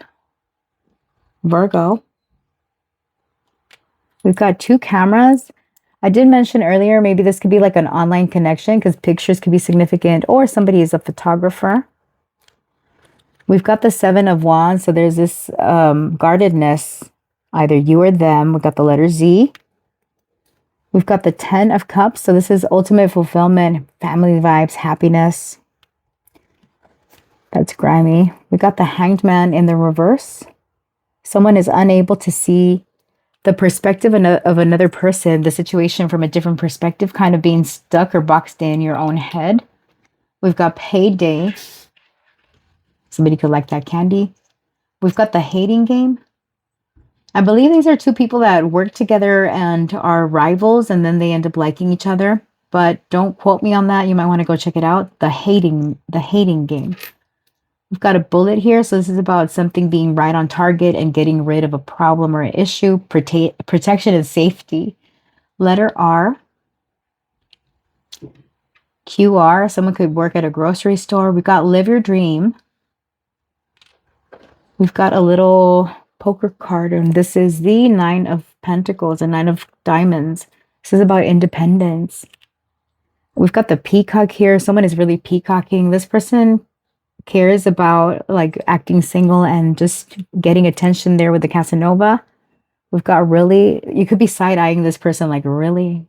Virgo. We've got 2 cameras. I did mention earlier, maybe this could be like an online connection because pictures could be significant, or somebody is a photographer. We've got the 7 of Wands. So there's this guardedness, either you or them. We've got the letter Z. We've got the 10 of Cups. So this is ultimate fulfillment, family vibes, happiness. That's grimy. We got the Hanged Man in the reverse. Someone is unable to see the perspective of another person, the situation from a different perspective, kind of being stuck or boxed in your own head. We've got Payday. Somebody could like that candy. We've got the Hating Game. I believe these are 2 people that work together and are rivals, and then they end up liking each other. But don't quote me on that. You might want to go check it out. The Hating Game. We've got a bullet here. So this is about something being right on target and getting rid of a problem or an issue. Protection and safety. Letter R. QR. Someone could work at a grocery store. We've got Live Your Dream. We've got a little poker card, and this is the 9 of Pentacles and 9 of Diamonds. This is about independence. We've got the peacock here. Someone is really peacocking. This person cares about like acting single and just getting attention there with the Casanova. We've got really, you could be side-eyeing this person like really,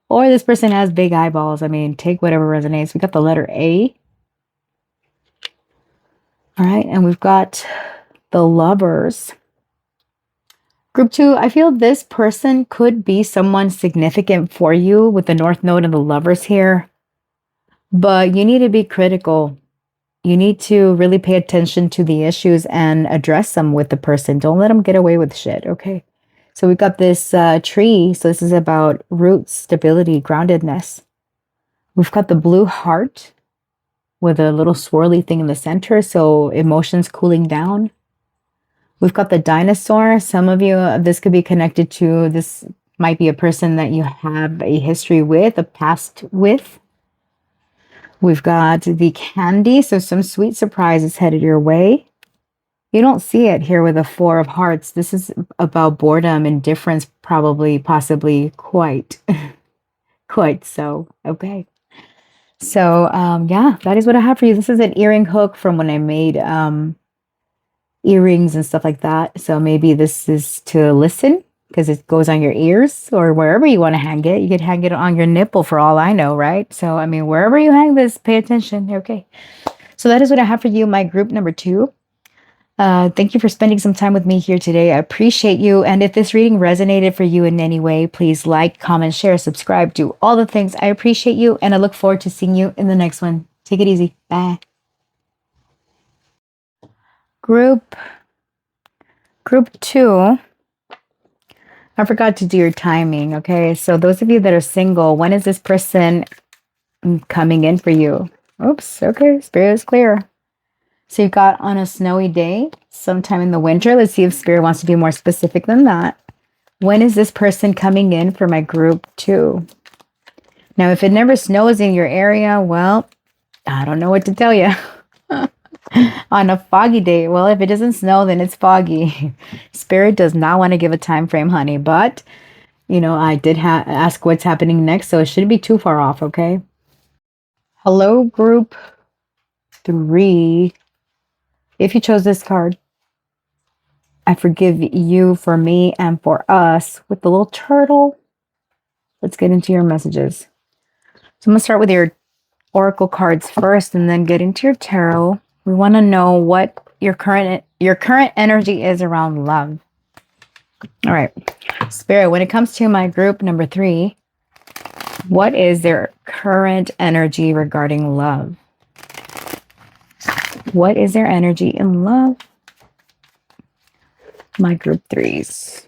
or this person has big eyeballs. I mean, take whatever resonates. We got the letter A. All right, and we've got the Lovers. Group 2, I feel this person could be someone significant for you with the North Node and the Lovers here, but you need to be critical. You need to really pay attention to the issues and address them with the person. Don't let them get away with shit, okay? So we've got this tree. So this is about roots, stability, groundedness. We've got the blue heart with a little swirly thing in the center. So emotions cooling down. We've got the dinosaur. Some of you, this could be connected to, this might be a person that you have a history with, a past with. We've got the candy, so some sweet surprise is headed your way. You don't see it here with the 4 of Hearts. This is about boredom, indifference, probably, possibly, quite so. Okay. So, yeah, that is what I have for you. This is an earring hook from when I made earrings and stuff like that. So maybe this is to listen, because it goes on your ears or wherever you want to hang it. You could hang it on your nipple for all I know, right? So, I mean, wherever you hang this, pay attention. Okay. So that is what I have for you, my group number 2. Thank you for spending some time with me here today. I appreciate you. And if this reading resonated for you in any way, please like, comment, share, subscribe, do all the things. I appreciate you. And I look forward to seeing you in the next one. Take it easy. Bye. Group 2. I forgot to do your timing, okay? So those of you that are single, when is this person coming in for you? Oops, okay, Spirit is clear. So you got on a snowy day, sometime in the winter. Let's see if Spirit wants to be more specific than that. When is this person coming in for my group 2? Now, if it never snows in your area, well, I don't know what to tell you. On a foggy day. Well, if it doesn't snow, then it's foggy. Spirit does not want to give a time frame, honey. But, I did ask what's happening next, so it shouldn't be too far off, okay? Hello, group 3. If you chose this card, I forgive you for me and for us with the little turtle. Let's get into your messages. So I'm going to start with your oracle cards first and then get into your tarot. We want to know what your current energy is around love. All right. Spirit, when it comes to my group number 3, what is their current energy regarding love? What is their energy in love? My group 3s.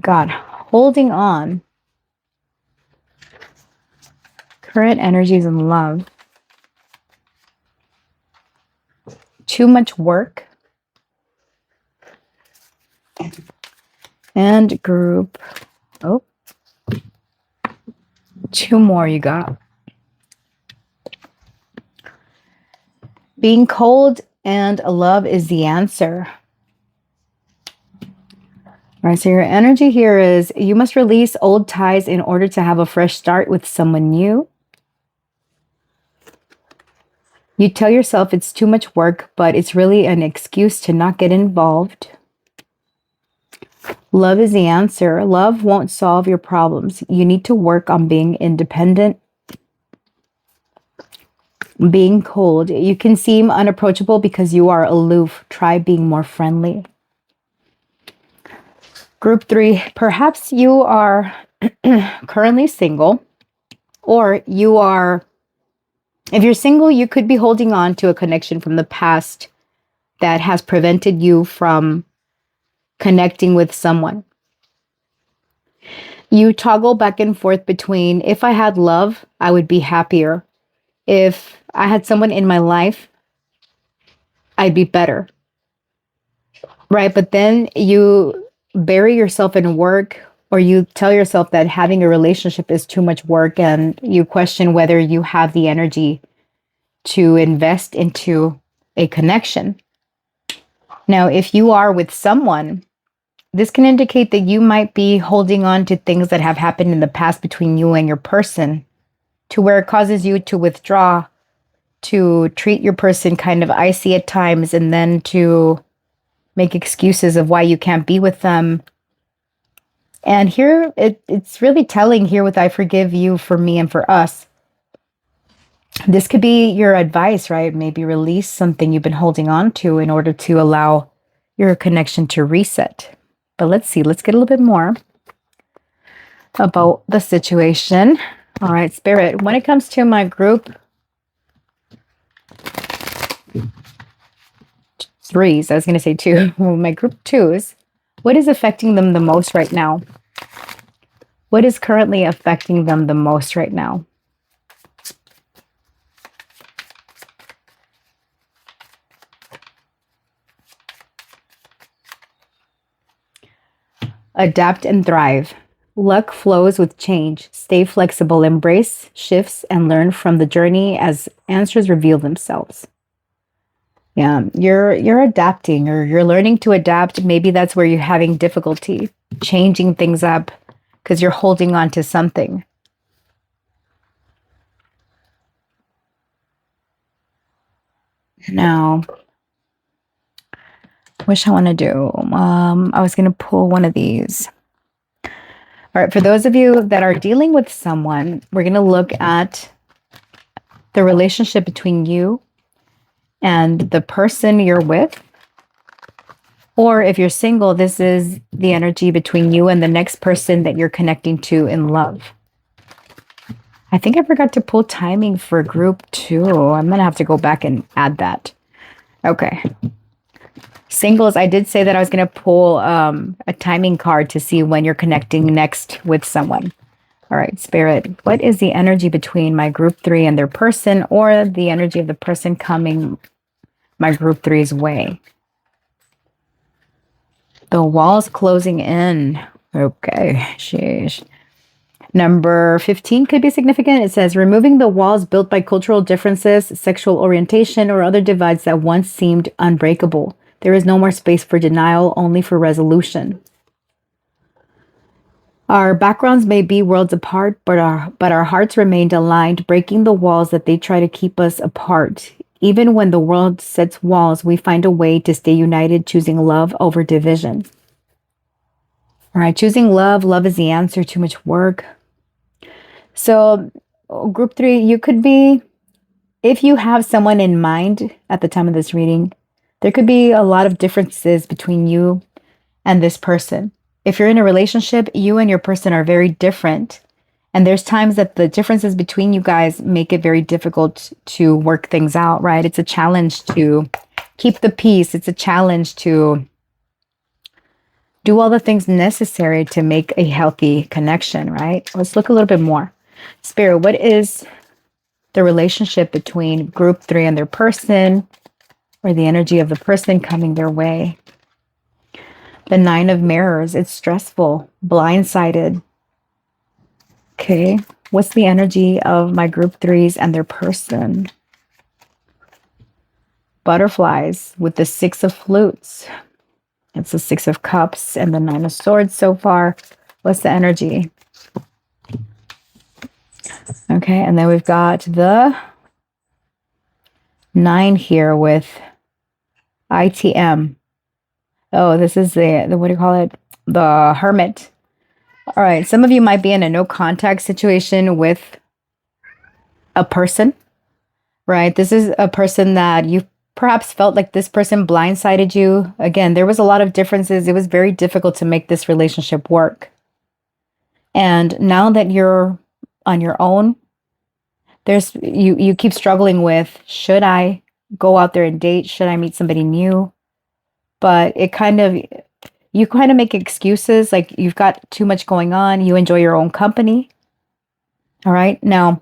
God, holding on. Current energies in love. Too much work. And group. Oh. 2 more you got. Being cold and love is the answer. All right, so your energy here is you must release old ties in order to have a fresh start with someone new. You tell yourself it's too much work, but it's really an excuse to not get involved. Love is the answer. Love won't solve your problems. You need to work on being independent. Being cold. You can seem unapproachable because you are aloof. Try being more friendly. Group 3, perhaps you are currently single, or if you're single, you could be holding on to a connection from the past that has prevented you from connecting with someone. You toggle back and forth between, if I had love, I would be happier. If I had someone in my life, I'd be better. Right? But then you bury yourself in work, or you tell yourself that having a relationship is too much work, and you question whether you have the energy to invest into a connection. Now, if you are with someone, this can indicate that you might be holding on to things that have happened in the past between you and your person, to where it causes you to withdraw, to treat your person kind of icy at times, and then to make excuses of why you can't be with them. And here, it's really telling here with I forgive you for me and for us. This could be your advice, right? Maybe release something you've been holding on to in order to allow your connection to reset. But let's see, let's get a little bit more about the situation. All right, Spirit, when it comes to my group 3s, I was going to say 2, my group 2s, what is affecting them the most right now? What is currently affecting them the most right now? Adapt and thrive. Luck flows with change. Stay flexible, embrace shifts, and learn from the journey as answers reveal themselves. Yeah, you're adapting, or you're learning to adapt. Maybe that's where you're having difficulty changing things up because you're holding on to something. Now, what I want to do? I was going to pull one of these. All right, for those of you that are dealing with someone, we're going to look at the relationship between you and the person you're with. Or if you're single, this is the energy between you and the next person that you're connecting to in love. I think I forgot to pull timing for group 2. I'm going to have to go back and add that. Okay. Singles, I did say that I was going to pull a timing card to see when you're connecting next with someone. All right, Spirit, what is the energy between my group 3 and their person, or the energy of the person coming my group 3's way? The wall's closing in. Okay, sheesh. Number 15 could be significant. It says removing the walls built by cultural differences, sexual orientation, or other divides that once seemed unbreakable. There is no more space for denial, only for resolution. Our backgrounds may be worlds apart, but our hearts remained aligned, breaking the walls that they try to keep us apart. Even when the world sets walls, we find a way to stay united, choosing love over division. All right, choosing love. Love is the answer. Too much work. So, group 3, you could be, if you have someone in mind at the time of this reading, there could be a lot of differences between you and this person. If you're in a relationship, you and your person are very different. And there's times that the differences between you guys make it very difficult to work things out, right? It's a challenge to keep the peace. It's a challenge to do all the things necessary to make a healthy connection, right? Let's look a little bit more. Spirit, what is the relationship between group 3 and their person, or the energy of the person coming their way? The 9 of Mirrors, it's stressful, blindsided. Okay, what's the energy of my group 3s and their person? Butterflies with the 6 of Flutes. It's the 6 of Cups and the 9 of Swords so far. What's the energy? Okay, and then we've got the 9 here with ITM. Oh, this is the what do you call it? The Hermit. All right, some of you might be in a no contact situation with a person, right? This is a person that you perhaps felt like this person blindsided you. Again, there was a lot of differences. It was very difficult to make this relationship work. And now that you're on your own, you keep struggling with, should I go out there and date? Should I meet somebody new? But you kind of make excuses, like you've got too much going on. You enjoy your own company. All right. Now,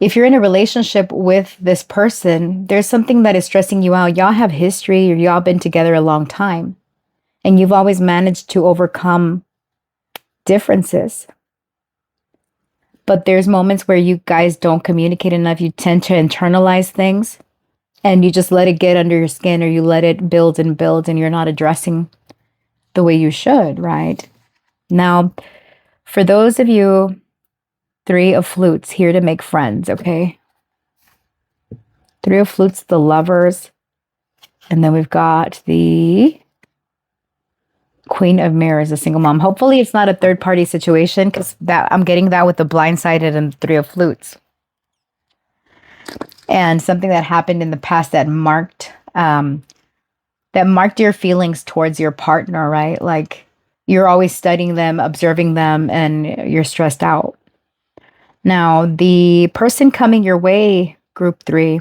if you're in a relationship with this person, there's something that is stressing you out. Y'all have history, or y'all been together a long time, and you've always managed to overcome differences. But there's moments where you guys don't communicate enough. You tend to internalize things, and you just let it get under your skin, or you let it build, and you're not addressing the way you should, right? Now, for those of you, 3 of Flutes, here to make friends, okay? 3 of Flutes, the Lovers. And then we've got the Queen of Mirrors, a single mom. Hopefully it's not a third-party situation, because I'm getting that with the Blindsided and 3 of Flutes. And something that happened in the past that marked your feelings towards your partner, right? Like you're always studying them, observing them, and you're stressed out. Now, the person coming your way, group 3,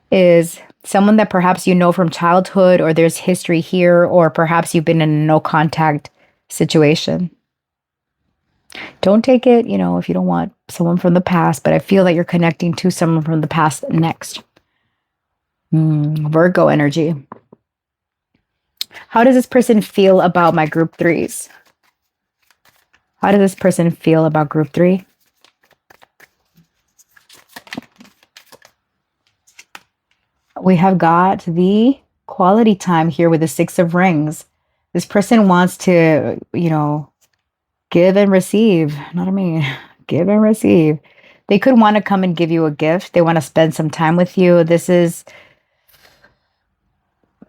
is someone that perhaps you know from childhood, or there's history here, or perhaps you've been in a no contact situation. Don't take it, if you don't want someone from the past, but I feel that you're connecting to someone from the past next. Virgo energy. How does this person feel about my group 3s? How does this person feel about group 3? We have got the quality time here with the 6 of Rings. This person wants to, give and receive. Give and receive. They could want to come and give you a gift. They want to spend some time with you. This is,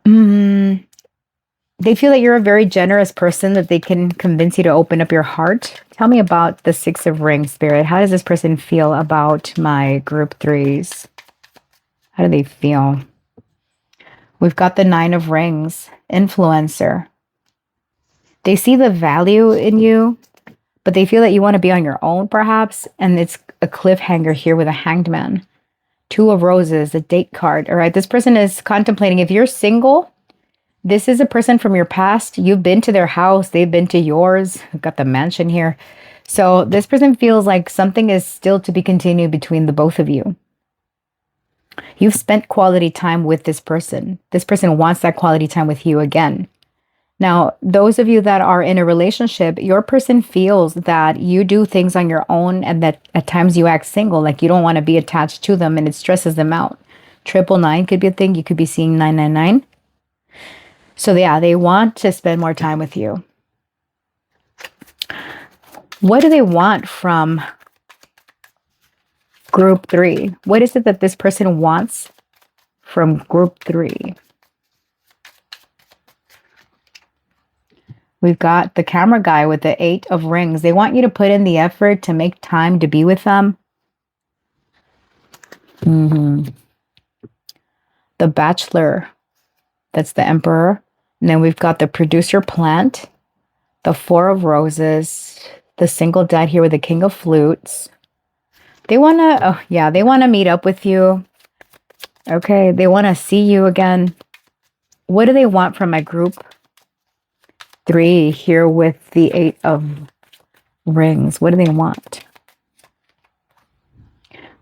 they feel that you're a very generous person, that they can convince you to open up your heart. Tell me about the 6 of Rings, Spirit. How does this person feel about my group 3s? How do they feel? We've got the 9 of Rings, influencer. They see the value in you, but they feel that you want to be on your own, perhaps. And it's a cliffhanger here with a Hanged Man. 2 of Roses, a date card. All right, this person is contemplating. If you're single, this is a person from your past. You've been to their house. They've been to yours. We've got the mansion here. So this person feels like something is still to be continued between the both of you. You've spent quality time with this person. This person wants that quality time with you again. Now, those of you that are in a relationship, your person feels that you do things on your own and that at times you act single, like you don't want to be attached to them and it stresses them out. 999 could be a thing. You could be seeing 999. So yeah, they want to spend more time with you. What do they want from group 3? What is it that this person wants from group 3? We've got the camera guy with the 8 of rings. They want you to put in the effort to make time to be with them. The Bachelor, that's the Emperor. And then we've got the Producer Plant, the 4 of Roses, the Single Dad here with the King of Flutes. They want to, they want to meet up with you. Okay, they want to see you again. What do they want from my group 3 here with the 8 of Rings? What do they want?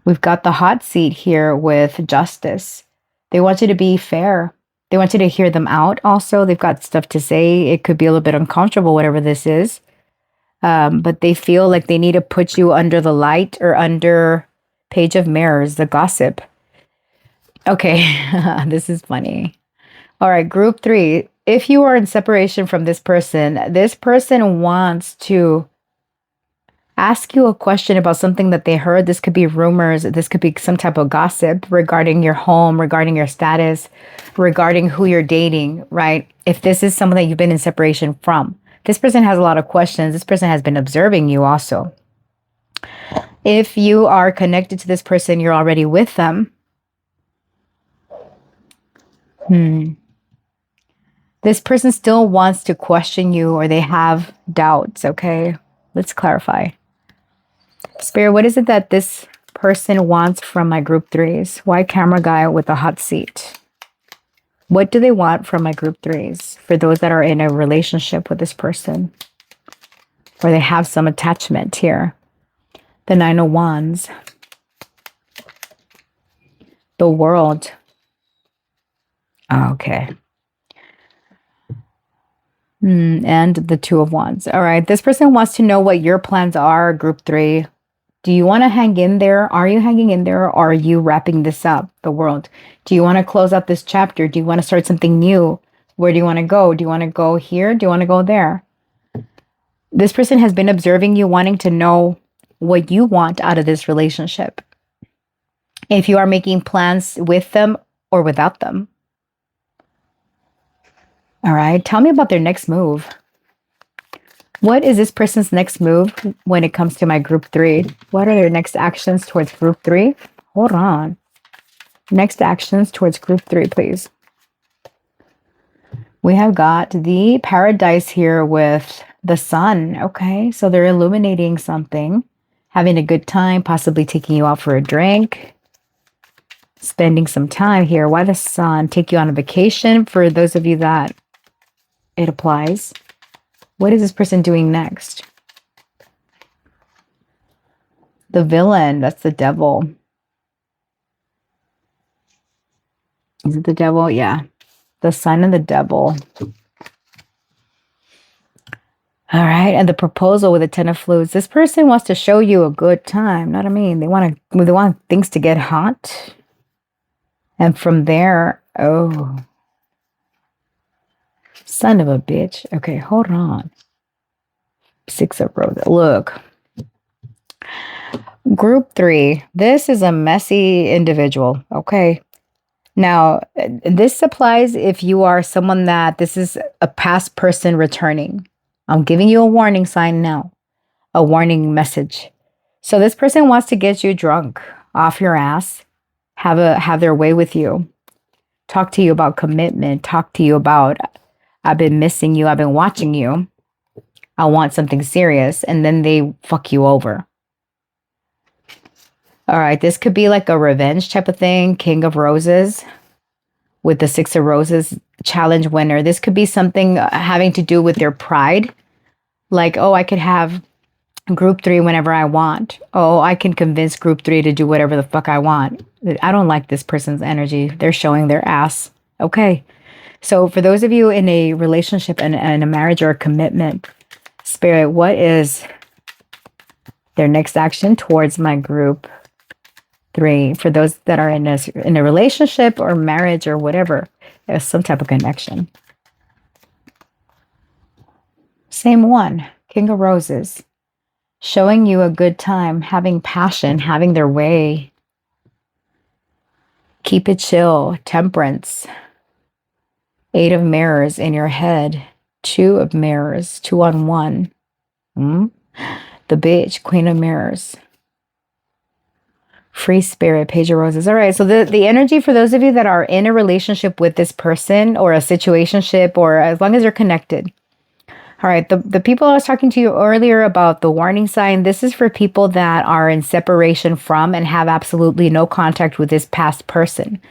We've got the hot seat here with Justice. They want you to be fair. They want you to hear them out. Also, they've got stuff to say. It could be a little bit uncomfortable, whatever this is. But they feel like they need to put you under the light or under Page of Mirrors, the gossip. Okay, this is funny. All right, group 3. If you are in separation from this person wants to ask you a question about something that they heard. This could be rumors. This could be some type of gossip regarding your home, regarding your status, regarding who you're dating, right? If this is someone that you've been in separation from, this person has a lot of questions. This person has been observing you also. If you are connected to this person, you're already with them. This person still wants to question you or they have doubts, okay? Let's clarify. Spirit, what is it that this person wants from my group 3s? Why camera guy with a hot seat? What do they want from my group 3s? For those that are in a relationship with this person, or they have some attachment here. The 9 of Wands. The World. Okay. And the 2 of Wands. All right. This person wants to know what your plans are, group 3. Do you want to hang in there? Are you hanging in there? Or are you wrapping this up, the World? Do you want to close out this chapter? Do you want to start something new? Where do you want to go? Do you want to go here? Do you want to go there? This person has been observing you, wanting to know what you want out of this relationship. If you are making plans with them or without them. All right. Tell me about their next move. What is this person's next move when it comes to my group 3? What are their next actions towards group 3? Hold on. Next actions towards group 3, please. We have got the Paradise here with the Sun. Okay, so they're illuminating something, having a good time, possibly taking you out for a drink, spending some time here. Why the Sun? Take you on a vacation for those of you that it applies. What is this person doing next? The Villain, that's the Devil. Is it the Devil? Yeah. The Sun and the Devil. All right, and the Proposal with the 10 of Flutes. This person wants to show you a good time. Know what I mean? They want things to get hot. And from there, oh, son of a bitch. Okay, hold on. 6 of Roses. Look. Group 3. This is a messy individual. Okay. Now, this applies if you are someone that this is a past person returning. I'm giving you a warning sign now. A warning message. So this person wants to get you drunk off your ass. Have their way with you. Talk to you about commitment. Talk to you about, I've been missing you. I've been watching you. I want something serious. And then they fuck you over. All right. This could be like a revenge type of thing. King of Roses with the 6 of Roses challenge winner. This could be something having to do with their pride. Like, oh, I could have group 3 whenever I want. Oh, I can convince group 3 to do whatever the fuck I want. I don't like this person's energy. They're showing their ass. Okay. So for those of you in a relationship and a marriage or a commitment, Spirit, what is their next action towards my group 3? For those that are in a relationship or marriage or whatever, there's some type of connection. Same one, King of Roses. Showing you a good time, having passion, having their way. Keep it chill, Temperance. 8 of Mirrors in your head. 2 of Mirrors, 2 on 1. The Bitch, Queen of Mirrors. Free Spirit, Page of Roses. All right, so the energy for those of you that are in a relationship with this person or a situationship, or as long as you're connected. All right, the people I was talking to you earlier about the warning sign, this is for people that are in separation from and have absolutely no contact with this past person.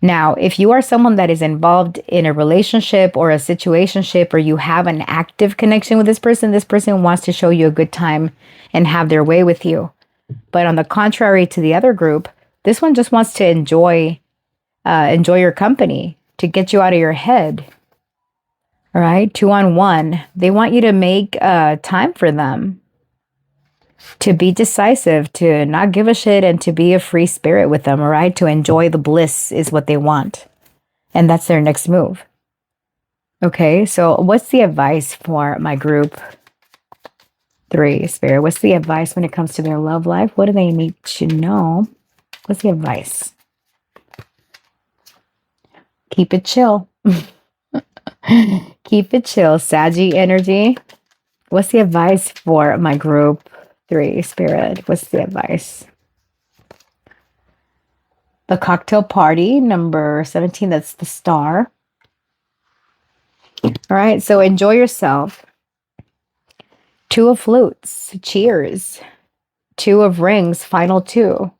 Now, if you are someone that is involved in a relationship or a situationship, or you have an active connection with this person wants to show you a good time and have their way with you. But on the contrary to the other group, this one just wants to enjoy your company, to get you out of your head. All right, 2 on 1. They want you to make time for them, to be decisive, to not give a shit, and to be a free spirit with them. All right, to enjoy the bliss is what they want, and that's their next move. Okay, so what's the advice for my group 3, Spirit? What's the advice when it comes to their love life? What do they need to know? What's the advice? Keep it chill. Keep it chill, Saggy energy. What's the advice for my group 3, Spirit? What's the advice? The Cocktail Party, number 17, that's the Star. All right, so enjoy yourself. 2 of Flutes, cheers. 2 of Rings, final 2.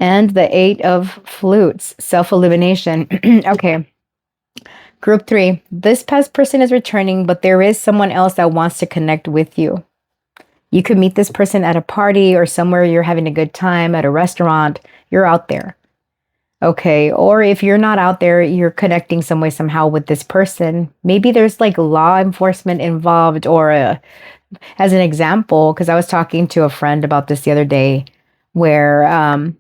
And the 8 of Flutes, self-elimination. Okay. Group 3, this past person is returning, but there is someone else that wants to connect with you. You could meet this person at a party or somewhere you're having a good time, at a restaurant. You're out there. Okay, or if you're not out there, you're connecting some way, somehow with this person. Maybe there's like law enforcement involved, or as an example, because I was talking to a friend about this the other day, where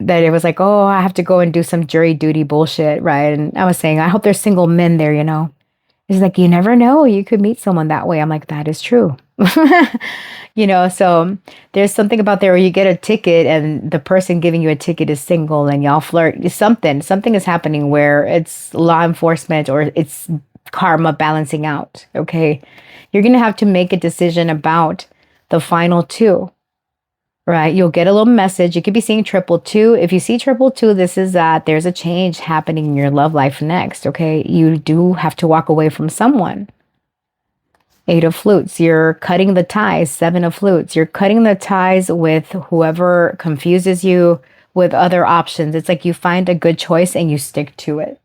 that it was like, oh, I have to go and do some jury duty bullshit, right? And I was saying, I hope there's single men there, you know. It's like, you never know, you could meet someone that way. I'm like, that is true. You know, so there's something about there where you get a ticket and the person giving you a ticket is single and y'all flirt. Something is happening where it's law enforcement or it's karma balancing out. Okay, you're gonna have to make a decision about the final 2. Right, you'll get a little message. You could be seeing 222. If you see 222, this is that there's a change happening in your love life next. Okay, you do have to walk away from someone. 8 of Flutes, you're cutting the ties. 7 of Flutes, you're cutting the ties with whoever confuses you with other options. It's like you find a good choice and you stick to it.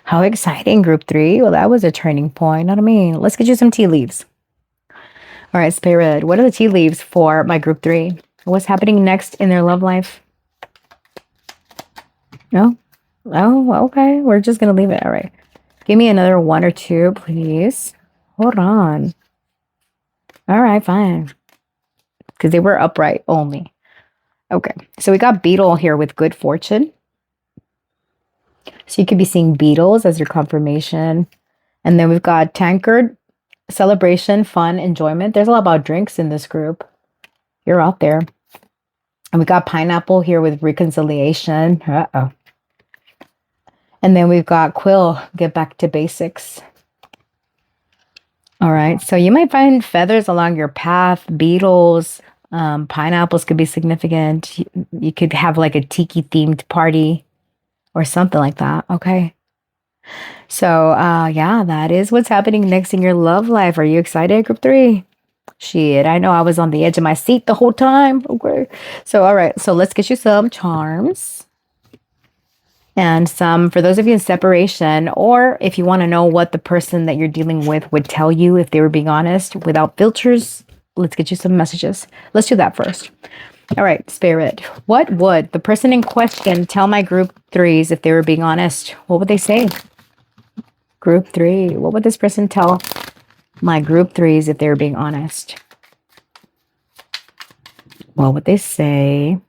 How exciting, group 3. Well, that was a turning point. Know what I mean? Let's get you some tea leaves. All right, Spirit, what are the tea leaves for my group 3? What's happening next in their love life? No? Oh, okay. We're just going to leave it. All right. Give me another 1 or 2, please. Hold on. All right, fine. Because they were upright only. Okay. So we got Beetle here with good fortune. So you could be seeing beetles as your confirmation. And then we've got Tankard. Celebration, fun, enjoyment. There's a lot about drinks in this group. You're out there. And we got Pineapple here with reconciliation. Uh-oh. And then we've got Quill, get back to basics. All right. So you might find feathers along your path, beetles, pineapples could be significant. You could have like a tiki themed party or something like that. Okay. So, yeah, that is what's happening next in your love life. Are you excited, group 3? Shit, I know I was on the edge of my seat the whole time. Okay. So, all right. So let's get you some charms. And some, for those of you in separation, or if you want to know what the person that you're dealing with would tell you if they were being honest without filters, let's get you some messages. Let's do that first. All right, Spirit. What would the person in question tell my group 3s if they were being honest? What would they say? Group 3. What would this person tell my group 3s if they were being honest? What would they say?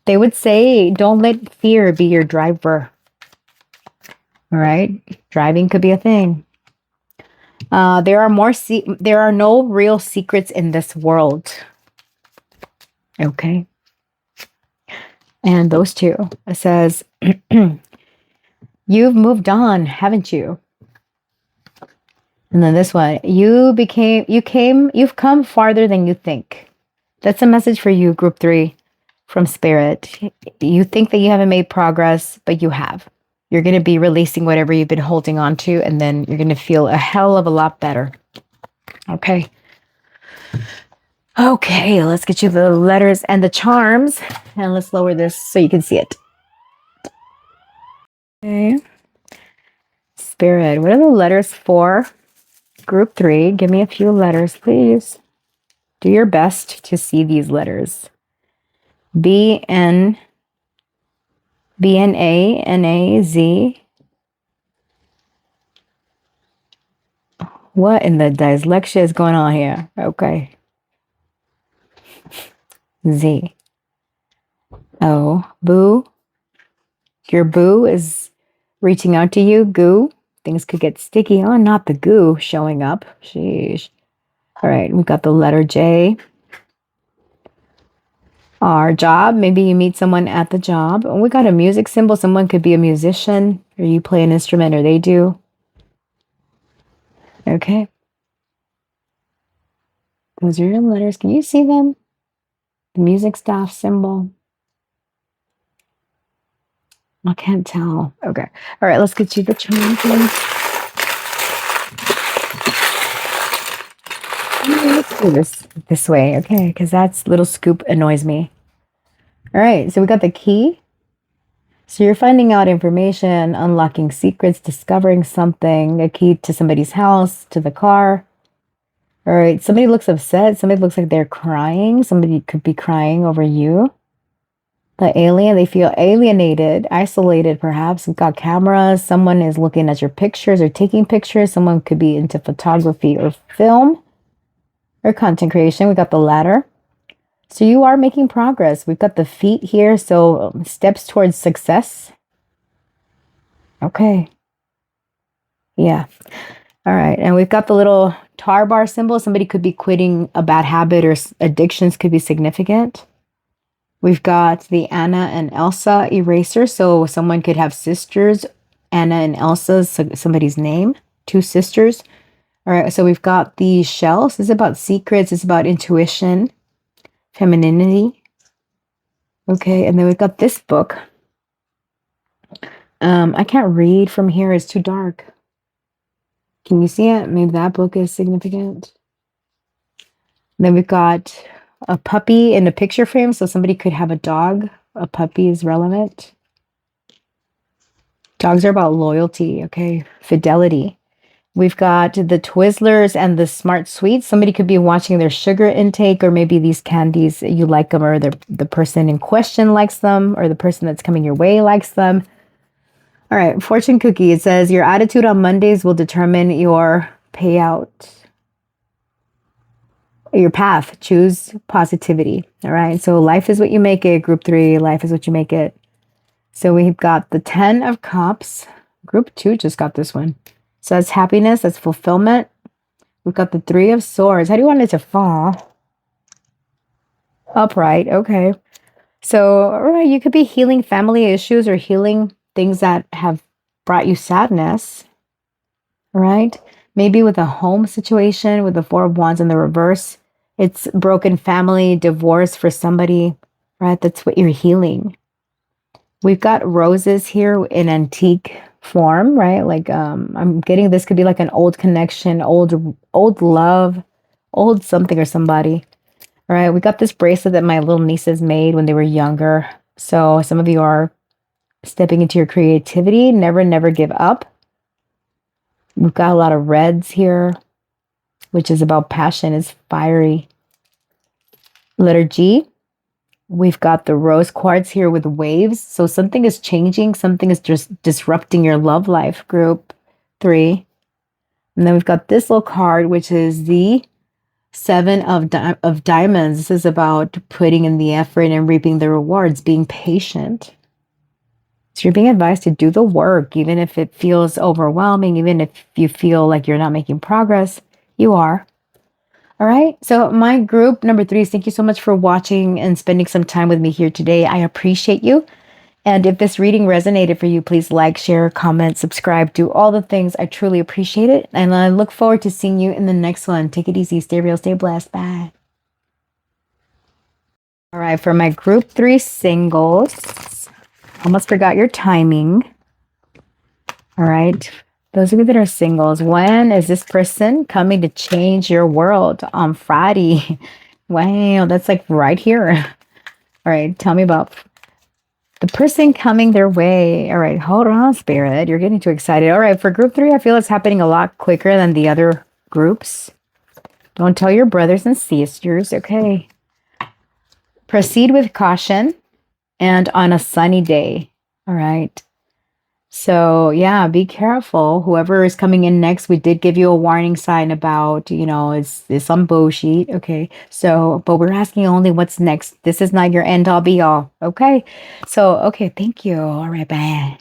They would say, don't let fear be your driver. All right? Driving could be a thing. There are no real secrets in this world. Okay. And those two. It says, you've moved on, haven't you? And then this one, you've come farther than you think. That's a message for you, group 3, from Spirit. You think that you haven't made progress, but you have. You're going to be releasing whatever you've been holding on to, and then you're going to feel a hell of a lot better. Okay. Okay, let's get you the letters and the charms, and let's lower this so you can see it. Okay. Spirit, what are the letters for group 3? Give me a few letters, please. Do your best to see these letters. B-N, B-N-A, N-A-Z. What in the dyslexia is going on here? Okay. Z. Oh, boo. Your boo is reaching out to you. Goo. Things could get sticky. Oh, not the goo showing up. Sheesh. All right, we've got the letter J. Our job. Maybe you meet someone at the job. We got a music symbol. Someone could be a musician, or you play an instrument, or they do. Okay. Those are your letters. Can you see them? The music staff symbol. I can't tell. Okay. All right, let's get you the charm, please. Let's do this way, okay? Because that little scoop annoys me. All right, so we got the key. So you're finding out information, unlocking secrets, discovering something, a key to somebody's house, to the car. All right, somebody looks upset. Somebody looks like they're crying. Somebody could be crying over you. The alien, they feel alienated, isolated perhaps. You've got cameras. Someone is looking at your pictures or taking pictures. Someone could be into photography or film or content creation. We got the ladder. So you are making progress. We've got the feet here. So steps towards success. Okay. Yeah. All right. And we've got the little tar bar symbol. Somebody could be quitting a bad habit, or addictions could be significant. We've got the Anna and Elsa eraser. So someone could have sisters. Anna and Elsa is somebody's name. 2 sisters. All right. So we've got the shells. This is about secrets. It's about intuition, femininity. Okay. And then we've got this book. I can't read from here. It's too dark. Can you see it? Maybe that book is significant. And then we've got a puppy in a picture frame. So somebody could have a dog. A puppy is relevant. Dogs are about loyalty, okay? Fidelity. We've got the Twizzlers and the Smart Sweets. Somebody could be watching their sugar intake, or maybe these candies, you like them, or the person in question likes them, or the person that's coming your way likes them. All right, fortune cookie. It says your attitude on Mondays will determine your payout. Your path. Choose positivity. All right. So life is what you make it. Group 3. Life is what you make it. So we've got the 10 of Cups. Group 2 just got this one. So that's happiness. That's fulfillment. We've got the 3 of Swords. How do you want it to fall? Upright. Okay. So, all right, you could be healing family issues or healing things that have brought you sadness. All right. Maybe with a home situation with the 4 of Wands in the reverse. It's broken family, divorce for somebody, right? That's what you're healing. We've got roses here in antique form, right? Like I'm getting this could be like an old connection, old love, old something or somebody. All right, we got this bracelet that my little nieces made when they were younger. So some of you are stepping into your creativity. Never give up. We've got a lot of reds here, which is about passion. It's fiery. Letter G. We've got the rose quartz here with waves. So something is changing. Something is just disrupting your love life, group 3. And then we've got this little card, which is the 7 of diamonds. This is about putting in the effort and reaping the rewards, being patient. So you're being advised to do the work, even if it feels overwhelming, even if you feel like you're not making progress, you are. All right. So my group number 3 is thank you so much for watching and spending some time with me here today. I appreciate you. And if this reading resonated for you, please like, share, comment, subscribe, do all the things. I truly appreciate it. And I look forward to seeing you in the next one. Take it easy. Stay real. Stay blessed. Bye. All right. For my group 3 singles, almost forgot your timing. All right. Those of you that are singles, when is this person coming to change your world? On Friday. Wow, that's like right here. All right, tell me about the person coming their way. All right, hold on, Spirit. You're getting too excited. All right, for group 3, I feel it's happening a lot quicker than the other groups. Don't tell your brothers and sisters, okay? Proceed with caution and on a sunny day. All right. So yeah, be careful. Whoever is coming in next, we did give you a warning sign about, it's some bullshit. Okay. So, but we're asking only what's next. This is not your end all be all. Okay. So, okay. Thank you. All right. Bye.